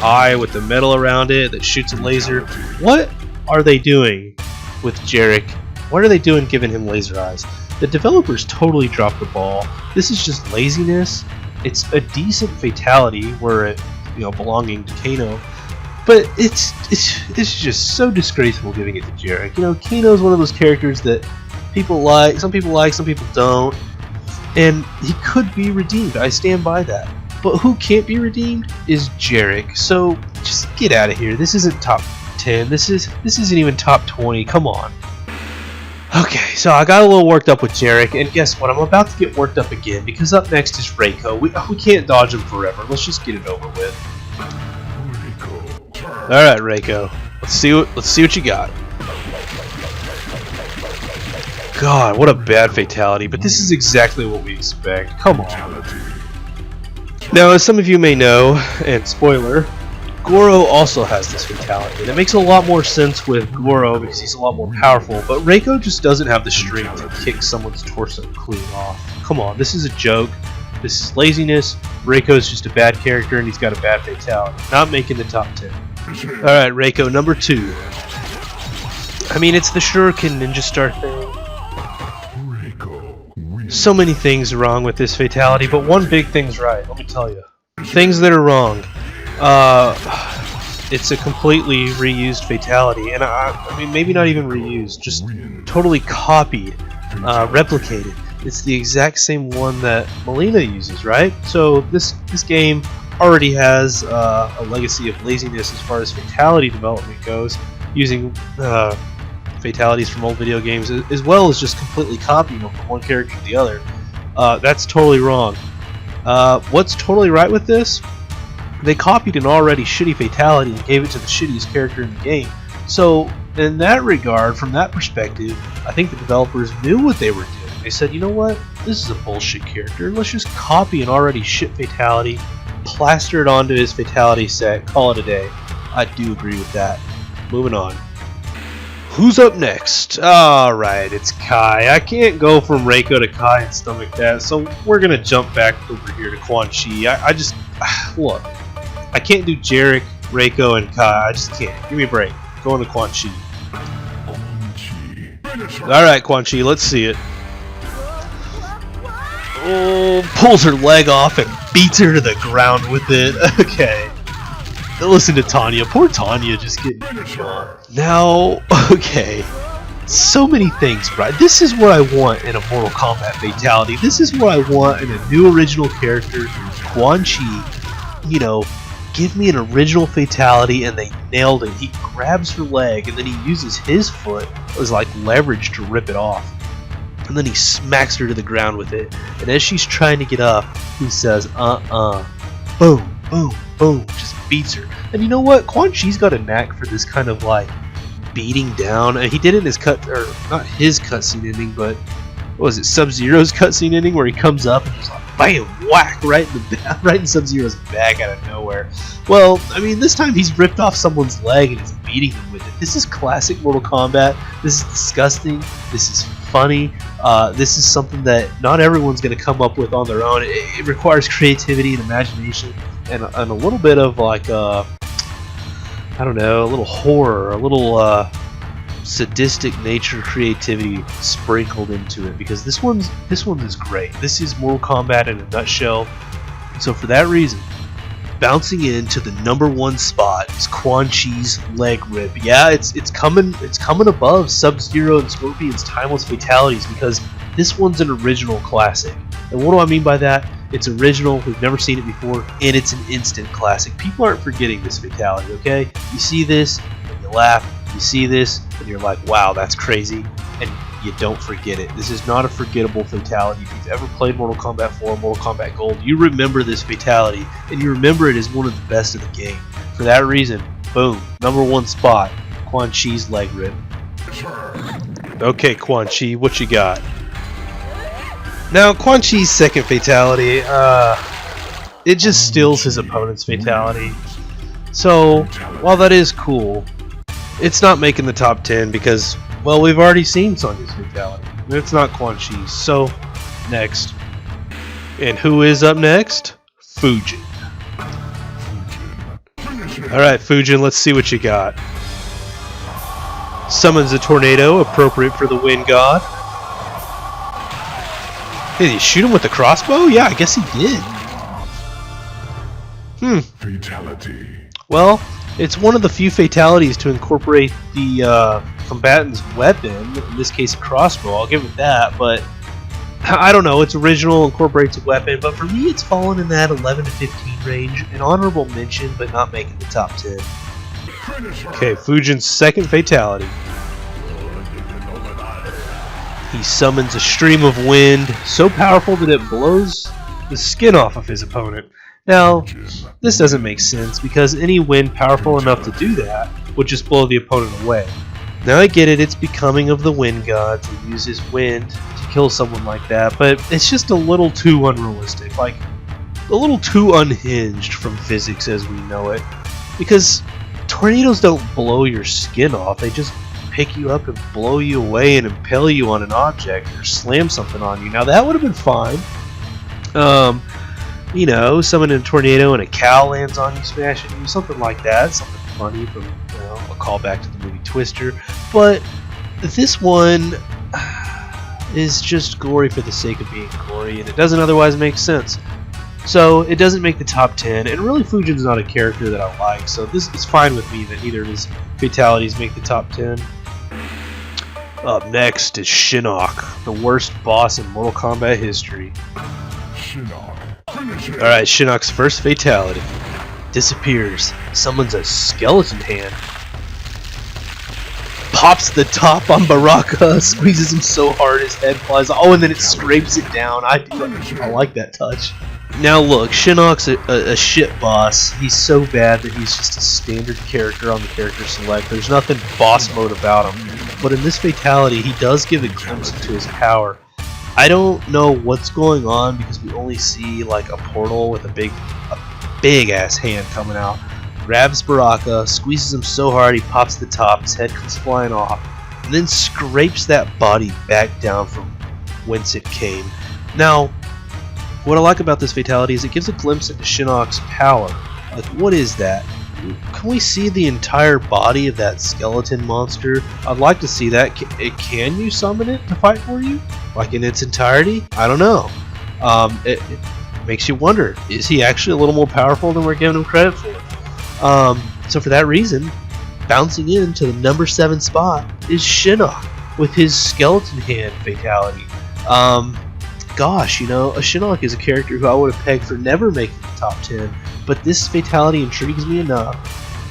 eye with the metal around it that shoots a laser. What are they doing with Jarek? What are they doing giving him laser eyes? The developers totally dropped the ball. This is just laziness. It's a decent fatality were it, you know, belonging to Kano, but it's just so disgraceful giving it to Jarek. You know, Kano's one of those characters that people like, some people don't, and he could be redeemed. I stand by that. But who can't be redeemed is Jarek. So just get out of here. This isn't top 10. This isn't even top 20. Come on. Okay, so I got a little worked up with Jarek, and guess what? I'm about to get worked up again because up next is Reiko. We can't dodge him forever. Let's just get it over with. All right, Reiko. Let's see what you got. God, what a bad fatality! But this is exactly what we expect. Come on. Now, as some of you may know, and spoiler, Goro also has this fatality, and it makes a lot more sense with Goro because he's a lot more powerful, but Reiko just doesn't have the strength to kick someone's torso clean off. Come on, this is a joke. This is laziness. Reiko's just a bad character, and he's got a bad fatality. Not making the top 10. Alright, Reiko, number 2. I mean, it's the Shuriken Ninja Star thing. So many things wrong with this fatality, but one big thing's right, let me tell you. Things that are wrong. It's a completely reused fatality, and I mean, maybe not even reused, just totally copied, replicated. It's the exact same one that Melina uses, right? So this game already has a legacy of laziness as far as fatality development goes, using fatalities from old video games, as well as just completely copying them from one character to the other. That's totally wrong. What's totally right with this? They copied an already shitty fatality and gave it to the shittiest character in the game. So, in that regard, from that perspective, I think the developers knew what they were doing. They said, you know what, this is a bullshit character, let's just copy an already shit fatality, plaster it onto his fatality set, call it a day. I do agree with that. Moving on. Who's up next? Alright, it's Kai. I can't go from Reiko to Kai and stomach that, so we're gonna jump back over here to Quan Chi. I just... Look, I can't do Jarek, Reiko, and Kai. I just can't. Give me a break. Going to Quan Chi. Alright, Quan Chi, let's see it. Oh, pulls her leg off and beats her to the ground with it. Okay. Listen to Tanya. Poor Tanya just getting... Now, okay. So many things, right? This is what I want in a Mortal Kombat fatality. This is what I want in a new original character, Quan Chi. You know, give me an original fatality, and they nailed it. He grabs her leg, and then he uses his foot as like leverage to rip it off. And then he smacks her to the ground with it. And as she's trying to get up, he says, boom, boom, boom, just beats her. And you know what? Quan Chi's got a knack for this kind of like beating down. And he did it in his not his cutscene ending, but what was it, Sub-Zero's cutscene ending, where he comes up and just like bam, whack, right in Sub-Zero's back out of nowhere. Well, I mean, this time he's ripped off someone's leg and is beating them with it. This is classic Mortal Kombat. This is disgusting. This is funny. This is something that not everyone's going to come up with on their own. It requires creativity and imagination and a little bit of like, I don't know, a little horror, a little sadistic nature creativity sprinkled into it, because this one is great. This is Mortal Kombat in a nutshell. So for that reason, bouncing into the #1 spot is Quan Chi's leg rip. Yeah, it's coming above Sub-Zero and Scorpion's timeless fatalities, because this one's an original classic. And what do I mean by that? It's original, we've never seen it before, and it's an instant classic. People aren't forgetting this fatality, okay? You see this, and you laugh. You see this, and you're like, wow, that's crazy, and you don't forget it. This is not a forgettable fatality. If you've ever played Mortal Kombat 4, Mortal Kombat Gold, you remember this fatality, and you remember it as one of the best of the game. For that reason, boom, #1 spot, Quan Chi's leg rip. Okay, Quan Chi, what you got? Now, Quan Chi's second fatality, it just steals his opponent's fatality. So, while that is cool, it's not making the top 10 because, well, we've already seen Sonya's fatality. It's not Quan Chi's. So, next. And who is up next? Fujin. Alright, Fujin, let's see what you got. Summons a tornado, appropriate for the wind god. Did he shoot him with the crossbow? Yeah, I guess he did. Fatality. Well, it's one of the few fatalities to incorporate the combatant's weapon, in this case a crossbow, I'll give it that, but I don't know, it's original, incorporates a weapon, but for me it's fallen in that 11 to 15 range, an honorable mention, but not making the top 10. Okay, Fujin's second fatality. He summons a stream of wind, so powerful that it blows the skin off of his opponent. Now, this doesn't make sense, because any wind powerful enough to do that would just blow the opponent away. Now I get it, it's becoming of the wind god to use his wind to kill someone like that, but it's just a little too unrealistic, like a little too unhinged from physics as we know it. Because tornadoes don't blow your skin off, they just pick you up and blow you away and impale you on an object or slam something on you. Now that would have been fine. You know, summoning a tornado and a cow lands on you, smashing you, something like that. Something funny from, you know, a callback to the movie Twister. But this one is just gory for the sake of being gory, and it doesn't otherwise make sense. So it doesn't make the top 10, and really Fujin's not a character that I like, so this is fine with me that neither of his fatalities make the top 10. Up next is Shinnok, the worst boss in Mortal Kombat history. Alright, Shinnok's first fatality. Disappears, summons a skeleton hand. Pops the top on Baraka, squeezes him so hard his head flies. Oh, and then it scrapes it down. I like that touch. Now look, Shinnok's a shit boss. He's so bad that he's just a standard character on the character select. There's nothing boss mode about him. But in this fatality, he does give a glimpse into his power. I don't know what's going on because we only see like a portal with a big ass hand coming out. Grabs Baraka, squeezes him so hard he pops the top, his head comes flying off, and then scrapes that body back down from whence it came. Now, what I like about this fatality is it gives a glimpse into Shinnok's power. Like, what is that? Can we see the entire body of that skeleton monster? I'd like to see that. Can you summon it to fight for you? Like in its entirety? I don't know. It makes you wonder, is he actually a little more powerful than we're giving him credit for? So for that reason, bouncing into the number 7 spot is Shinnok with his skeleton hand fatality. Gosh, you know, a Shinnok is a character who I would have pegged for never making the top 10, but this fatality intrigues me enough.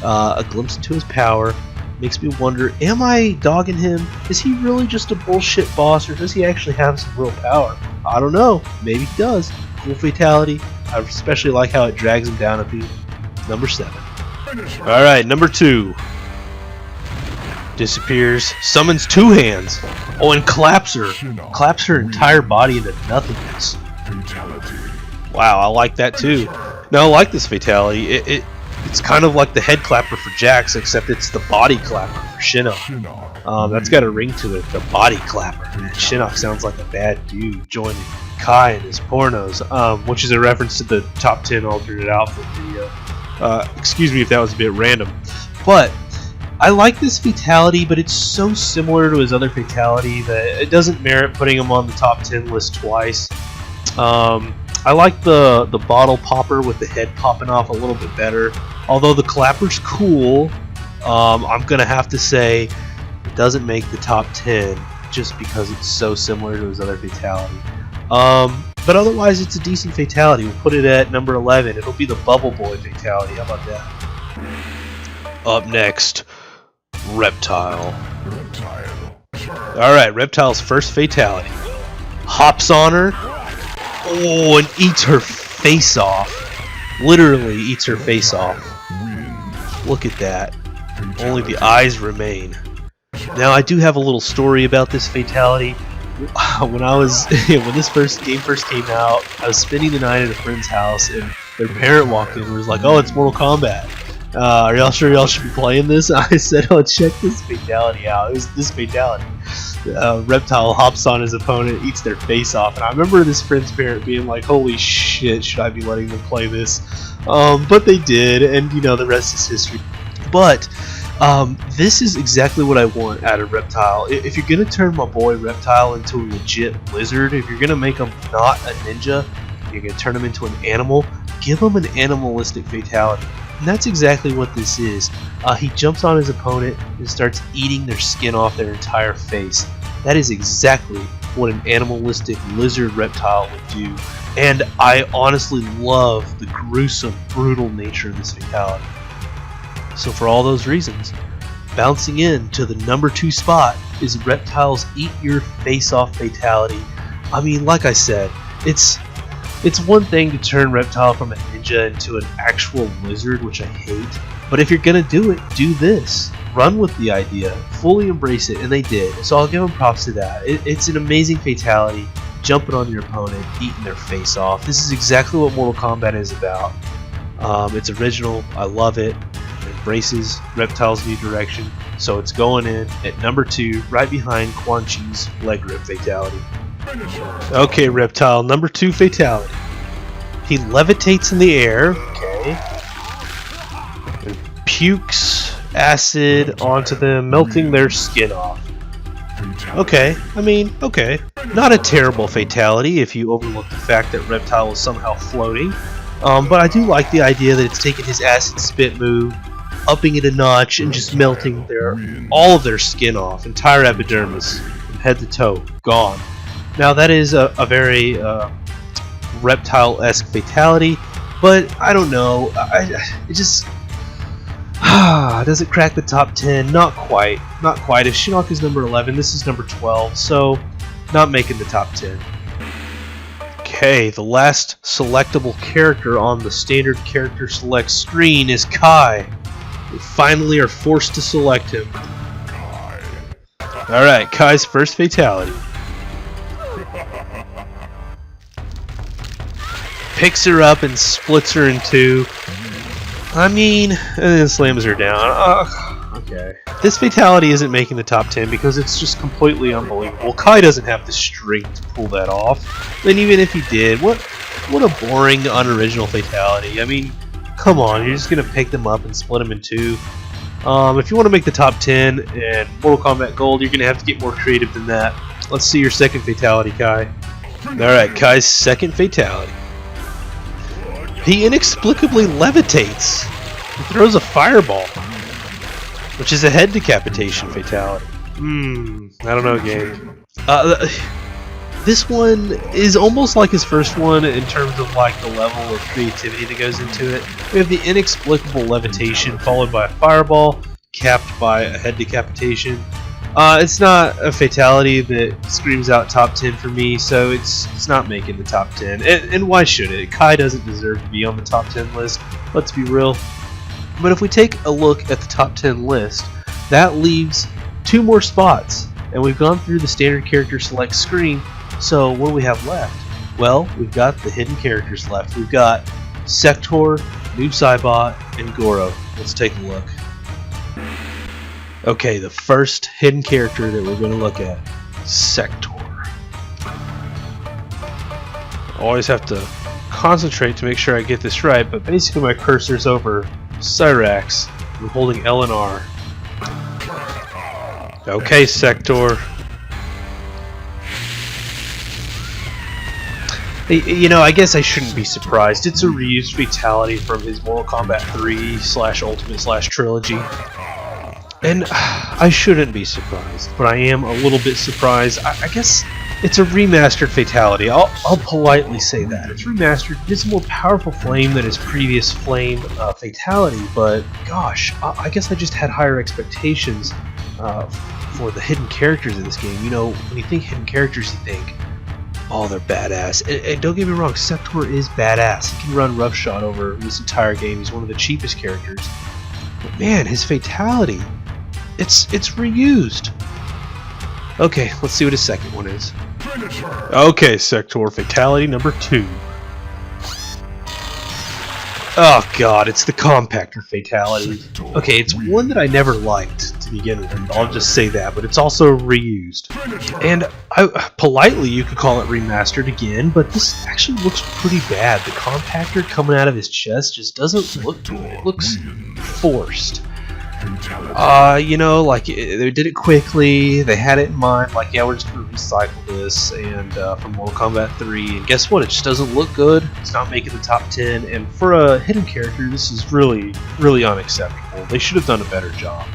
A glimpse into his power makes me wonder, am I dogging him? Is he really just a bullshit boss, or does he actually have some real power? I don't know. Maybe he does. Cool fatality. I especially like how it drags him down a beat. Number 7. Alright, number 2. Disappears, summons 2 hands. Oh, and claps her entire body into nothingness. Wow, I like that too. Now I like this fatality. It's kind of like the head clapper for Jax, except it's the body clapper for Shinnok. That's got a ring to it, the body clapper. Man, Shinnok sounds like a bad dude joining Kai in his pornos, which is a reference to the top 10 alternate outfit video. Excuse me if that was a bit random, but I like this fatality, but it's so similar to his other fatality that it doesn't merit putting him on the top 10 list twice. I like the bottle popper with the head popping off a little bit better. Although the clapper's cool, I'm gonna have to say it doesn't make the top 10 just because it's so similar to his other fatality. But otherwise, it's a decent fatality. We'll put it at number 11. It'll be the Bubble Boy fatality. How about that? Up next, Reptile. Alright, Reptile's first fatality. Hops on her. Oh, and eats her face off. Literally eats her face off. Look at that. Only the eyes remain. Now, I do have a little story about this fatality. When this game first came out, I was spending the night at a friend's house, and their parent walked in and was like, "Oh, it's Mortal Kombat. Are y'all sure y'all should be playing this?" I said, "Oh, check this fatality out." It was this fatality. Reptile hops on his opponent, eats their face off, and I remember this friend's parent being like, "Holy shit, should I be letting them play this?" But they did, and you know, the rest is history. But this is exactly what I want out of Reptile. If you're gonna turn my boy Reptile into a legit lizard, if you're gonna make him not a ninja, you're gonna turn him into an animal, give him an animalistic fatality. And that's exactly what this is. He jumps on his opponent and starts eating their skin off their entire face. That is exactly what an animalistic lizard reptile would do. And I honestly love the gruesome, brutal nature of this fatality. So for all those reasons, bouncing in to the number 2 spot is Reptile's Eat Your Face Off fatality. I mean, like I said, it's one thing to turn Reptile from a ninja into an actual lizard, which I hate. But if you're gonna do it, do this. Run with the idea, fully embrace it, and they did. So I'll give them props to that. It's an amazing fatality, jumping on your opponent, eating their face off. This is exactly what Mortal Kombat is about. It's original, I love it. It embraces Reptile's new direction, so it's going in at number 2, right behind Quan Chi's leg grip fatality. Okay, Reptile, number 2 fatality. He levitates in the air, okay, and pukes acid onto them, melting their skin off. Okay, I mean, okay. Not a terrible fatality if you overlook the fact that Reptile was somehow floating. But I do like the idea that it's taking his acid spit move, upping it a notch, and just melting all of their skin off, entire epidermis, from head to toe, gone. Now that is a very Reptile-esque fatality, but I don't know. It just does it crack the top 10? Not quite. Not quite. If Shinnok is number 11, this is number 12, so not making the top 10. Okay, the last selectable character on the standard character select screen is Kai. We finally are forced to select him. Alright, Kai's first fatality. Picks her up and splits her in two. I mean, and then slams her down. Okay. This fatality isn't making the top 10 because it's just completely unbelievable. Kai doesn't have the strength to pull that off. And even if he did, what a boring, unoriginal fatality. I mean, come on, you're just going to pick them up and split them in two. If you want to make the top 10 and Mortal Kombat Gold, you're going to have to get more creative than that. Let's see your second fatality, Kai. Alright, Kai's second fatality. He inexplicably levitates. He throws a fireball, which is a head decapitation fatality. I don't know, game. This one is almost like his first one in terms of like the level of creativity that goes into it. We have the inexplicable levitation followed by a fireball, capped by a head decapitation. It's not a fatality that screams out top 10 for me, so it's not making the top 10. And why should it? Kai doesn't deserve to be on the top 10 list, let's be real. But if we take a look at the top 10 list, that leaves 2 more spots. And we've gone through the standard character select screen, so what do we have left? Well, we've got the hidden characters left. We've got Sector, Noob Saibot, and Goro. Let's take a look. Okay, the first hidden character that we're going to look at, Sector. Always have to concentrate to make sure I get this right, but basically my cursor's over Cyrax. I'm holding L and R. Okay, Sector. You know, I guess I shouldn't be surprised. It's a reused fatality from his Mortal Kombat 3/Ultimate/Trilogy. And I shouldn't be surprised, but I am a little bit surprised. I guess it's a remastered fatality. I'll politely say that. It's remastered. It's a more powerful flame than his previous flame fatality, but gosh, I guess I just had higher expectations for the hidden characters in this game. You know, when you think hidden characters, you think, oh, they're badass. And don't get me wrong, Sector is badass. He can run roughshod over this entire game. He's one of the cheapest characters. But man, his fatality, it's reused. Okay, let's see what his second one is. Okay, Sector, fatality number 2. Oh god, it's the compactor fatality. Okay, it's one that I never liked to begin with, I'll just say that, but it's also reused. And politely you could call it remastered again, but this actually looks pretty bad. The compactor coming out of his chest just doesn't look good. It looks forced. You know, like they did it quickly, they had it in mind, like, yeah, we're just going to recycle this and from Mortal Kombat 3, and guess what, it just doesn't look good, it's not making the top 10, and for a hidden character, this is really, really unacceptable. They should have done a better job.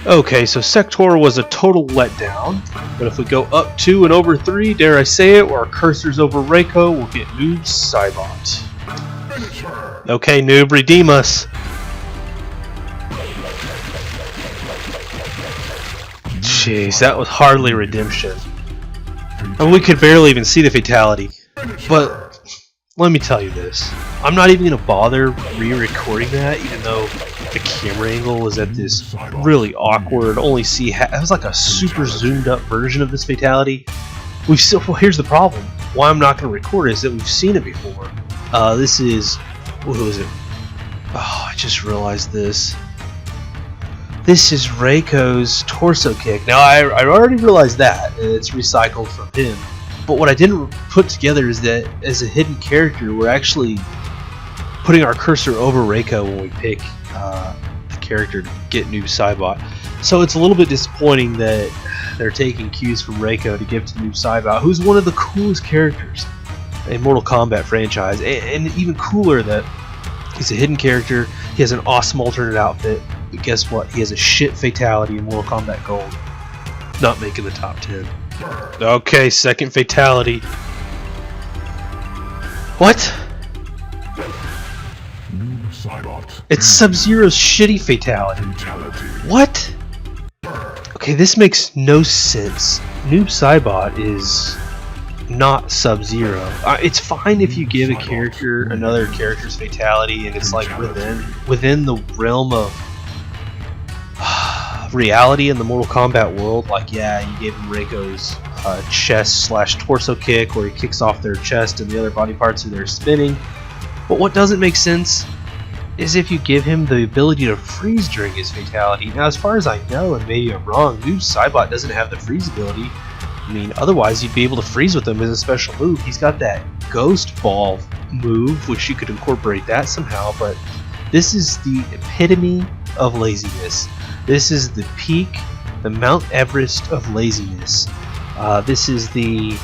Okay, so Sector was a total letdown, but if we go up 2 and over 3, dare I say it, where our cursor's over Reiko, we'll get Noob Saibot. Okay, Noob, redeem us. Jeez, that was hardly redemption. And we could barely even see the fatality. But let me tell you this. I'm not even going to bother re-recording that, even though the camera angle was at this really awkward, only see it was like a super zoomed up version of this fatality. Well, here's the problem. Why I'm not going to record it is that we've seen it before. This is, what was it? Oh, I just realized this. This is Reiko's torso kick. Now, I already realized that. It's recycled from him. But what I didn't put together is that as a hidden character, we're actually putting our cursor over Reiko when we pick the character to get Noob Saibot. So it's a little bit disappointing that they're taking cues from Reiko to give to Noob Saibot, who's one of the coolest characters in Mortal Kombat franchise. And even cooler that he's a hidden character, he has an awesome alternate outfit, but guess what? He has a shit fatality in Mortal Kombat Gold. Not making the top 10. Okay, second fatality. What? It's Sub-Zero's shitty fatality. What? Okay, this makes no sense. Noob Saibot is not Sub-Zero. It's fine if you give a character another character's fatality and it's like within the realm of reality in the Mortal Kombat world. Like, yeah, you gave him Reiko's chest/torso kick where he kicks off their chest and the other body parts are there spinning. But what doesn't make sense is if you give him the ability to freeze during his fatality. Now, as far as I know, and maybe I'm wrong, Noob Saibot doesn't have the freeze ability. I mean, otherwise you'd be able to freeze with him as a special move. He's got that Ghost Ball move, which you could incorporate that somehow, but this is the epitome of laziness. This is the peak, the Mount Everest of laziness. This is the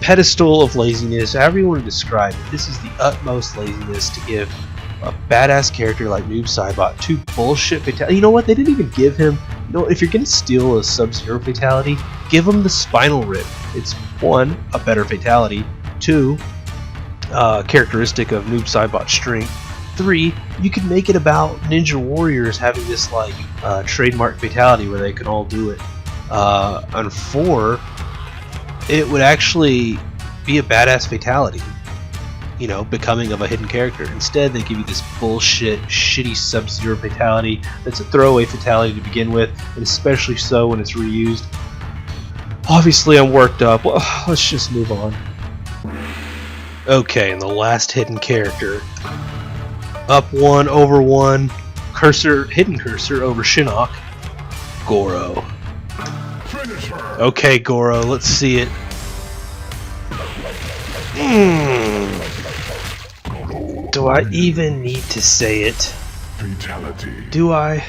pedestal of laziness, however you want to describe it. This is the utmost laziness to give a badass character like Noob Saibot two bullshit fatalities. You know what? They didn't even give him. You know, if you're gonna steal a Sub-Zero fatality, give him the Spinal Rip. It's one, a better fatality. Two, characteristic of Noob Saibot's strength. Three, you could make it about Ninja Warriors having this like trademark fatality where they can all do it. And four, it would actually be a badass fatality, you know, becoming of a hidden character. Instead, they give you this bullshit, shitty Sub-Zero fatality that's a throwaway fatality to begin with, and especially so when it's reused. Obviously, I'm worked up. Well, let's just move on. Okay, and the last hidden character. Up one, over one, cursor, hidden cursor over Shinnok. Goro. Okay, Goro, let's see it. Do I even need to say it? Fatality. Do I?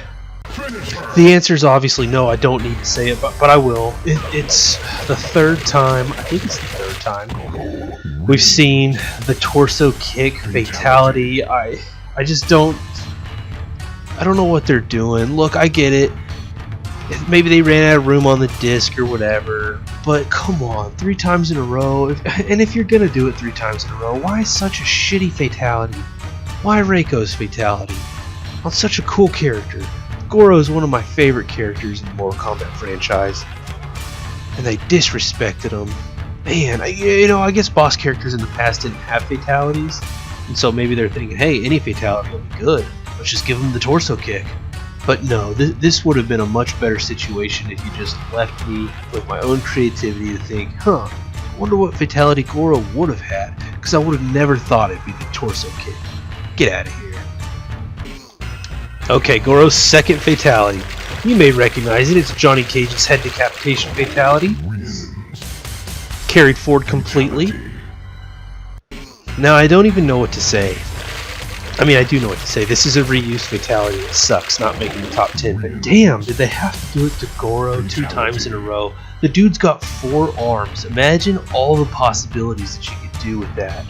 The answer is obviously no, I don't need to say it, but I will. It's the third time, I think it's the third time, we've seen the torso kick fatality. I just don't know what they're doing. Look, I get it. Maybe they ran out of room on the disc or whatever, but come on, 3 times in a row. And if you're gonna do it 3 times in a row, why such a shitty fatality? Why Reiko's fatality? On such a cool character. Goro is one of my favorite characters in the Mortal Kombat franchise, and they disrespected him. Man, I guess boss characters in the past didn't have fatalities, and so maybe they're thinking, hey, any fatality will be good. Let's just give him the torso kick. But no, this would have been a much better situation if you just left me with my own creativity to think, I wonder what fatality Goro would have had, because I would have never thought it'd be the torso kick. Get out of here. Okay, Goro's second fatality. You may recognize it, it's Johnny Cage's head decapitation fatality. Carried forward completely. Now, I don't even know what to say. I mean, I do know what to say. This is a reused fatality. It sucks not making the top 10, but damn, did they have to do it to Goro 2 times in a row? The dude's got 4 arms. Imagine all the possibilities that you could do with that.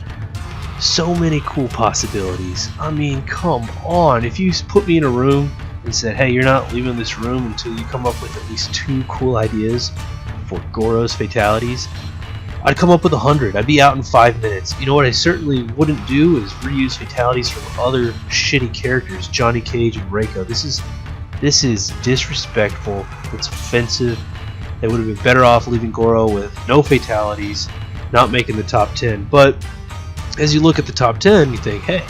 So many cool possibilities. I mean, come on. If you put me in a room and said, hey, you're not leaving this room until you come up with at least 2 cool ideas for Goro's fatalities, I'd come up with 100. I'd be out in 5 minutes. You know what I certainly wouldn't do is reuse fatalities from other shitty characters, Johnny Cage and Reiko. This is disrespectful. It's offensive. They would have been better off leaving Goro with no fatalities, not making the top 10. But as you look at the top 10, you think, hey,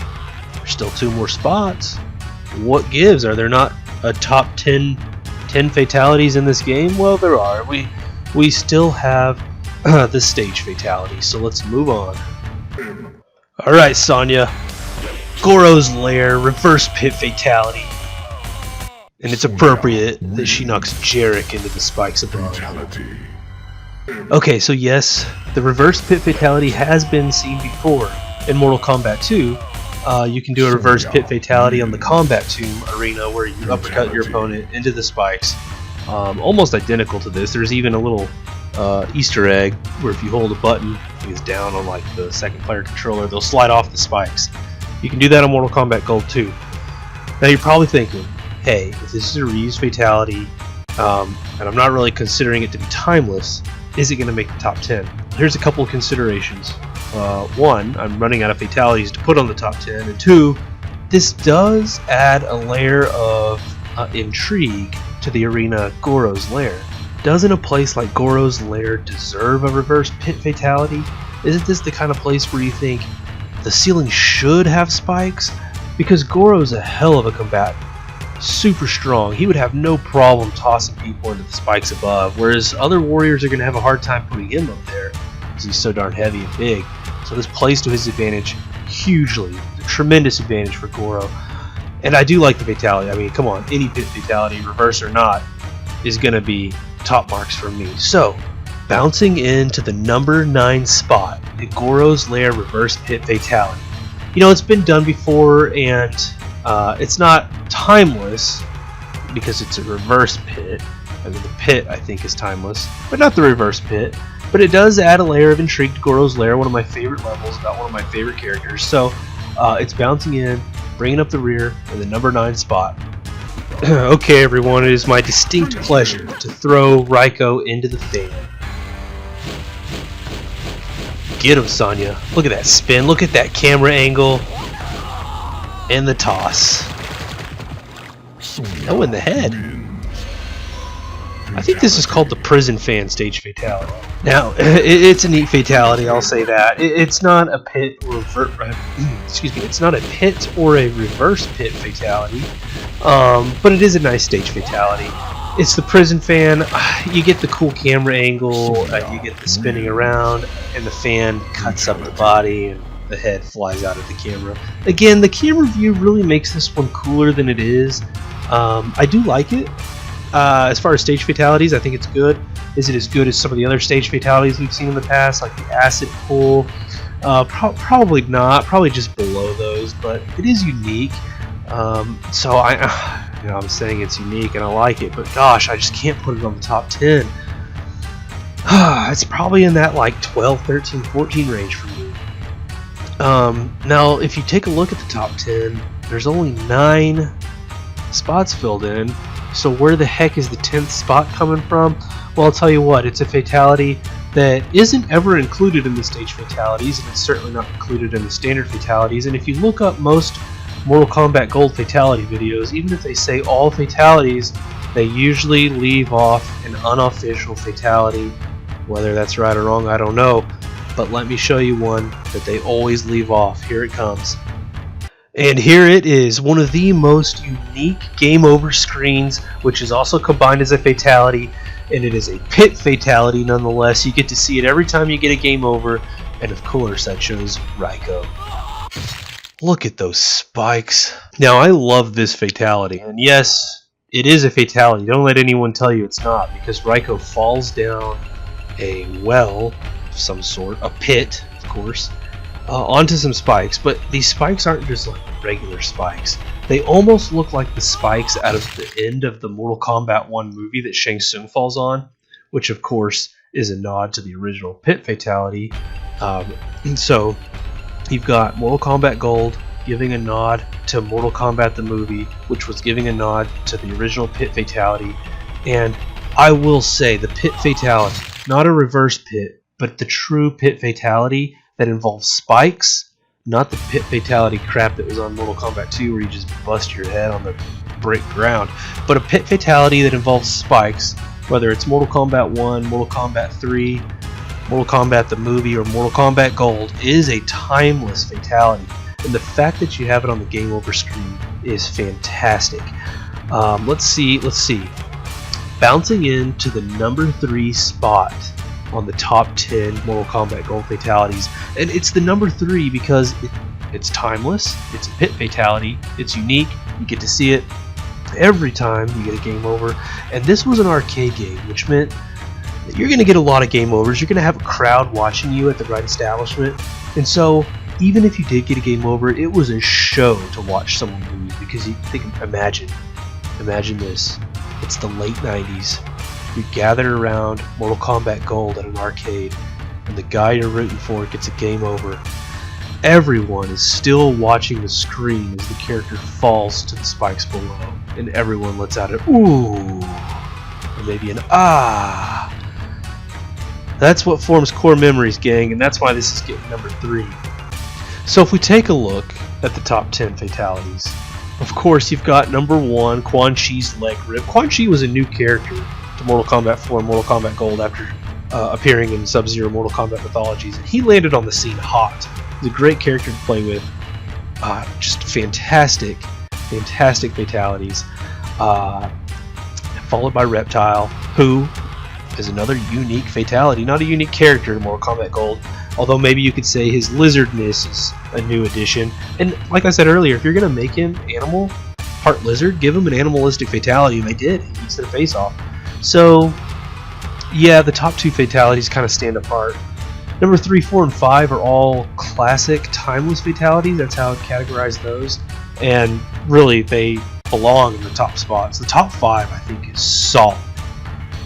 there's still 2 more spots. What gives? Are there not a top 10 fatalities in this game? Well, there are. We still have the stage fatality, so let's move on. Alright, Sonya. Goro's lair, reverse pit fatality. And it's appropriate that she knocks Jarek into the spikes above. Okay, so yes, the reverse pit fatality has been seen before. In Mortal Kombat 2, you can do a reverse pit fatality on the Combat Tomb arena where you uppercut your opponent into the spikes. Almost identical to this. There's even a little Easter egg where if you hold a button, it's down on like the second player controller, they'll slide off the spikes. You can do that on Mortal Kombat Gold 2. Now you're probably thinking, hey, if this is a reused fatality, and I'm not really considering it to be timeless, is it going to make the top 10? Here's a couple of considerations. 1, I'm running out of fatalities to put on the top 10, and 2, this does add a layer of intrigue to the arena Goro's lair. Doesn't a place like Goro's Lair deserve a reverse pit fatality? Isn't this the kind of place where you think the ceiling should have spikes? Because Goro's a hell of a combatant. Super strong. He would have no problem tossing people into the spikes above, whereas other warriors are going to have a hard time putting him up there because he's so darn heavy and big. So this plays to his advantage hugely. A tremendous advantage for Goro. And I do like the fatality. I mean, come on, any pit fatality, reverse or not, is going to be top marks for me. So, bouncing into the number 9 spot, the Goro's Lair reverse pit fatality. You know, it's been done before, and it's not timeless because it's a reverse pit. I mean, the pit, I think, is timeless, but not the reverse pit. But it does add a layer of intrigue to Goro's Lair, one of my favorite levels, about one of my favorite characters. So, it's bouncing in, bringing up the rear in the number 9 spot. Okay, everyone, it is my distinct pleasure to throw Raiko into the fan. Get him, Sonya. Look at that spin. Look at that camera angle. And the toss. Oh, in the head. I think this is called the prison fan stage fatality. Now, it's a neat fatality, I'll say that. It's not a pit or it's not a pit or a reverse pit fatality, but it is a nice stage fatality. It's the prison fan. You get the cool camera angle, you get the spinning around, and the fan cuts up the body, and the head flies out of the camera. Again, the camera view really makes this one cooler than it is. I do like it. As far as stage fatalities, I think it's good. Is it as good as some of the other stage fatalities we've seen in the past, like the acid pull? Probably not. Probably just below those, but it is unique. So I'm saying it's unique and I like it, but gosh, I just can't put it on the top 10. It's probably in that like 12, 13, 14 range for me. Now, if you take a look at the top 10, there's only 9 spots filled in. So where the heck is the 10th spot coming from? Well, I'll tell you what, it's a fatality that isn't ever included in the stage fatalities, and it's certainly not included in the standard fatalities. And if you look up most Mortal Kombat Gold fatality videos, even if they say all fatalities, they usually leave off an unofficial fatality. Whether that's right or wrong, I don't know. But let me show you one that they always leave off. Here it comes. And here it is, one of the most unique game over screens, which is also combined as a fatality, and it is a pit fatality nonetheless. You get to see it every time you get a game over, and of course that shows Raiko. Look at those spikes. Now, I love this fatality, and yes, it is a fatality. Don't let anyone tell you it's not, because Raiko falls down a well of some sort, a pit, of course, onto some spikes, but these spikes aren't just like regular spikes. They almost look like the spikes out of the end of the Mortal Kombat 1 movie that Shang Tsung falls on, which of course is a nod to the original pit fatality. And so you've got Mortal Kombat Gold giving a nod to Mortal Kombat the movie, which was giving a nod to the original pit fatality. And I will say the pit fatality, not a reverse pit, but the true pit fatality that involves spikes, not the pit fatality crap that was on Mortal Kombat 2 where you just bust your head on the brick ground, but a pit fatality that involves spikes, whether it's Mortal Kombat 1, Mortal Kombat 3, Mortal Kombat the movie, or Mortal Kombat Gold, is a timeless fatality. And the fact that you have it on the game over screen is fantastic. Let's see. Bouncing into the number 3 spot on the top 10 Mortal Kombat Gold fatalities, and it's the number 3 because it's timeless, it's a pit fatality, it's unique, you get to see it every time you get a game over, and this was an arcade game, which meant that you're going to get a lot of game overs, you're going to have a crowd watching you at the right establishment, and so even if you did get a game over, it was a show to watch someone lose, because you think, imagine this, it's the late 90s, you're gathered around Mortal Kombat Gold at an arcade, and the guy you're rooting for gets a game over. Everyone is still watching the screen as the character falls to the spikes below, and everyone lets out an ooh, or maybe an ah. That's what forms core memories, gang, and that's why this is getting number 3. So if we take a look at the top 10 fatalities, of course you've got number 1, Quan Chi's leg rip. Quan Chi was a new character to Mortal Kombat 4 and Mortal Kombat Gold after appearing in Sub-Zero Mortal Kombat Fatalities, and he landed on the scene hot. He's a great character to play with. Just fantastic fatalities. Followed by Reptile, who is another unique fatality, not a unique character to Mortal Kombat Gold, although maybe you could say his lizardness is a new addition. And like I said earlier, if you're going to make him animal, part lizard, give him an animalistic fatality, and they did. He eats their face off. So, yeah, the top two fatalities kind of stand apart. Number 3, 4, and 5 are all classic, timeless fatalities. That's how I'd categorize those. And really, they belong in the top spots. The top 5, I think, is solid.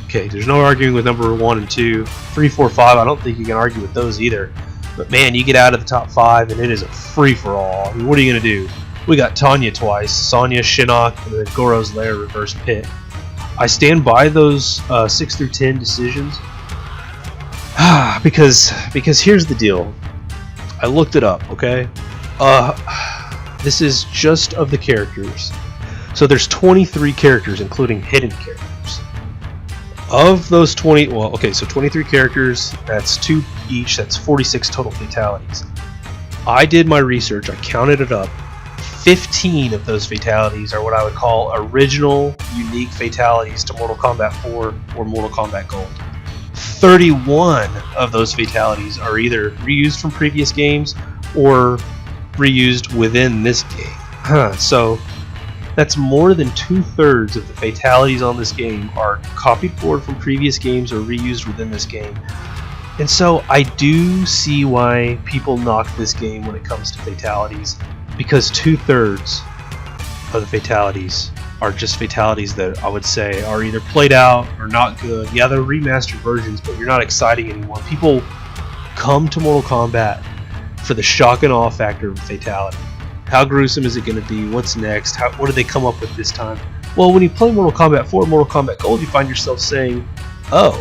Okay, there's no arguing with number 1 and 2. 3, 4, 5, I don't think you can argue with those either. But man, you get out of the top 5, and it is a free-for-all. I mean, what are you going to do? We got Tanya twice, Sonya, Shinnok, and then Goro's Lair reverse pit. I stand by those 6 through 10 decisions. because here's the deal. I looked it up, okay? This is just of the characters. So there's 23 characters, including hidden characters. Of those 23 characters, that's 2 each, that's 46 total fatalities. I did my research, I counted it up. 15 of those fatalities are what I would call original, unique fatalities to Mortal Kombat 4 or Mortal Kombat Gold. 31 of those fatalities are either reused from previous games or reused within this game. So that's more than 2/3 of the fatalities on this game are copied forward from previous games or reused within this game. And so I do see why people knock this game when it comes to fatalities, because 2/3 of the fatalities are just fatalities that I would say are either played out or not good. Yeah, they're remastered versions, but you're not exciting anyone. People come to Mortal Kombat for the shock and awe factor of fatality. How gruesome is it going to be? What's next? What do they come up with this time? Well, when you play Mortal Kombat 4 and Mortal Kombat Gold, you find yourself saying, oh,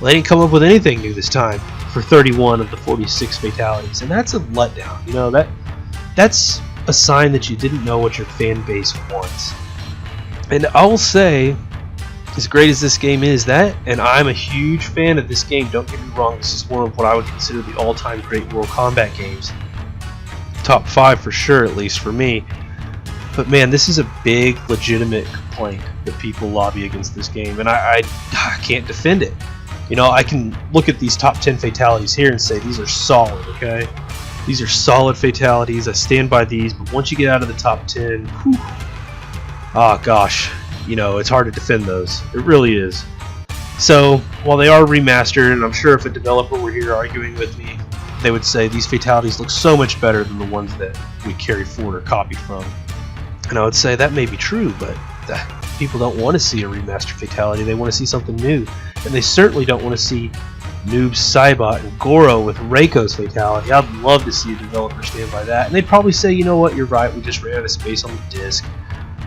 well, they didn't come up with anything new this time for 31 of the 46 fatalities. And that's a letdown. You know, that's a sign that you didn't know what your fan base wants. And I'll say, as great as this game is, and I'm a huge fan of this game, don't get me wrong, this is one of what I would consider the all-time great Mortal Kombat games. Top 5 for sure, at least for me. But man, this is a big, legitimate complaint that people lobby against this game, and I can't defend it. You know, I can look at these top 10 fatalities here and say these are solid, okay? These are solid fatalities, I stand by these, but once you get out of the top 10, whew, oh gosh, you know, it's hard to defend those. It really is. So, while they are remastered, and I'm sure if a developer were here arguing with me, they would say these fatalities look so much better than the ones that we carry forward or copied from. And I would say that may be true, but people don't want to see a remastered fatality. They want to see something new. And they certainly don't want to see Noob Saibot and Goro with Reiko's fatality. I'd love to see a developer stand by that. And they'd probably say, you know what, you're right, we just ran out of space on the disc.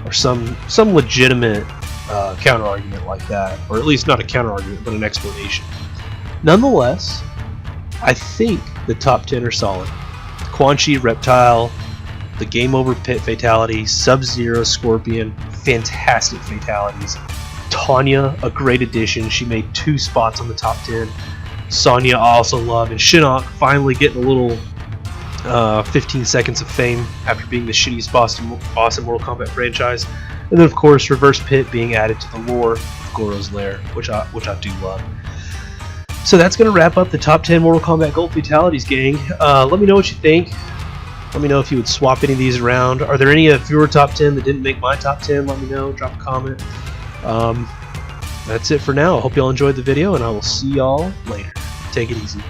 Or some legitimate counter-argument like that. Or at least not a counter-argument, but an explanation. Nonetheless, I think the top 10 are solid. Quan Chi, Reptile, the Game Over Pit fatality, Sub-Zero, Scorpion, fantastic fatalities. Tanya, a great addition. She made 2 spots on the top 10. Sonya, I also love. And Shinnok finally getting a little 15 seconds of fame after being the shittiest boss in Mortal Kombat franchise. And then, of course, Reverse Pit being added to the lore of Goro's Lair, which I do love. So that's going to wrap up the top 10 Mortal Kombat Gold fatalities, gang. Let me know what you think. Let me know if you would swap any of these around. Are there any of your top 10 that didn't make my top 10? Let me know. Drop a comment. That's it for now. I hope y'all enjoyed the video, and I will see y'all later. Take it easy.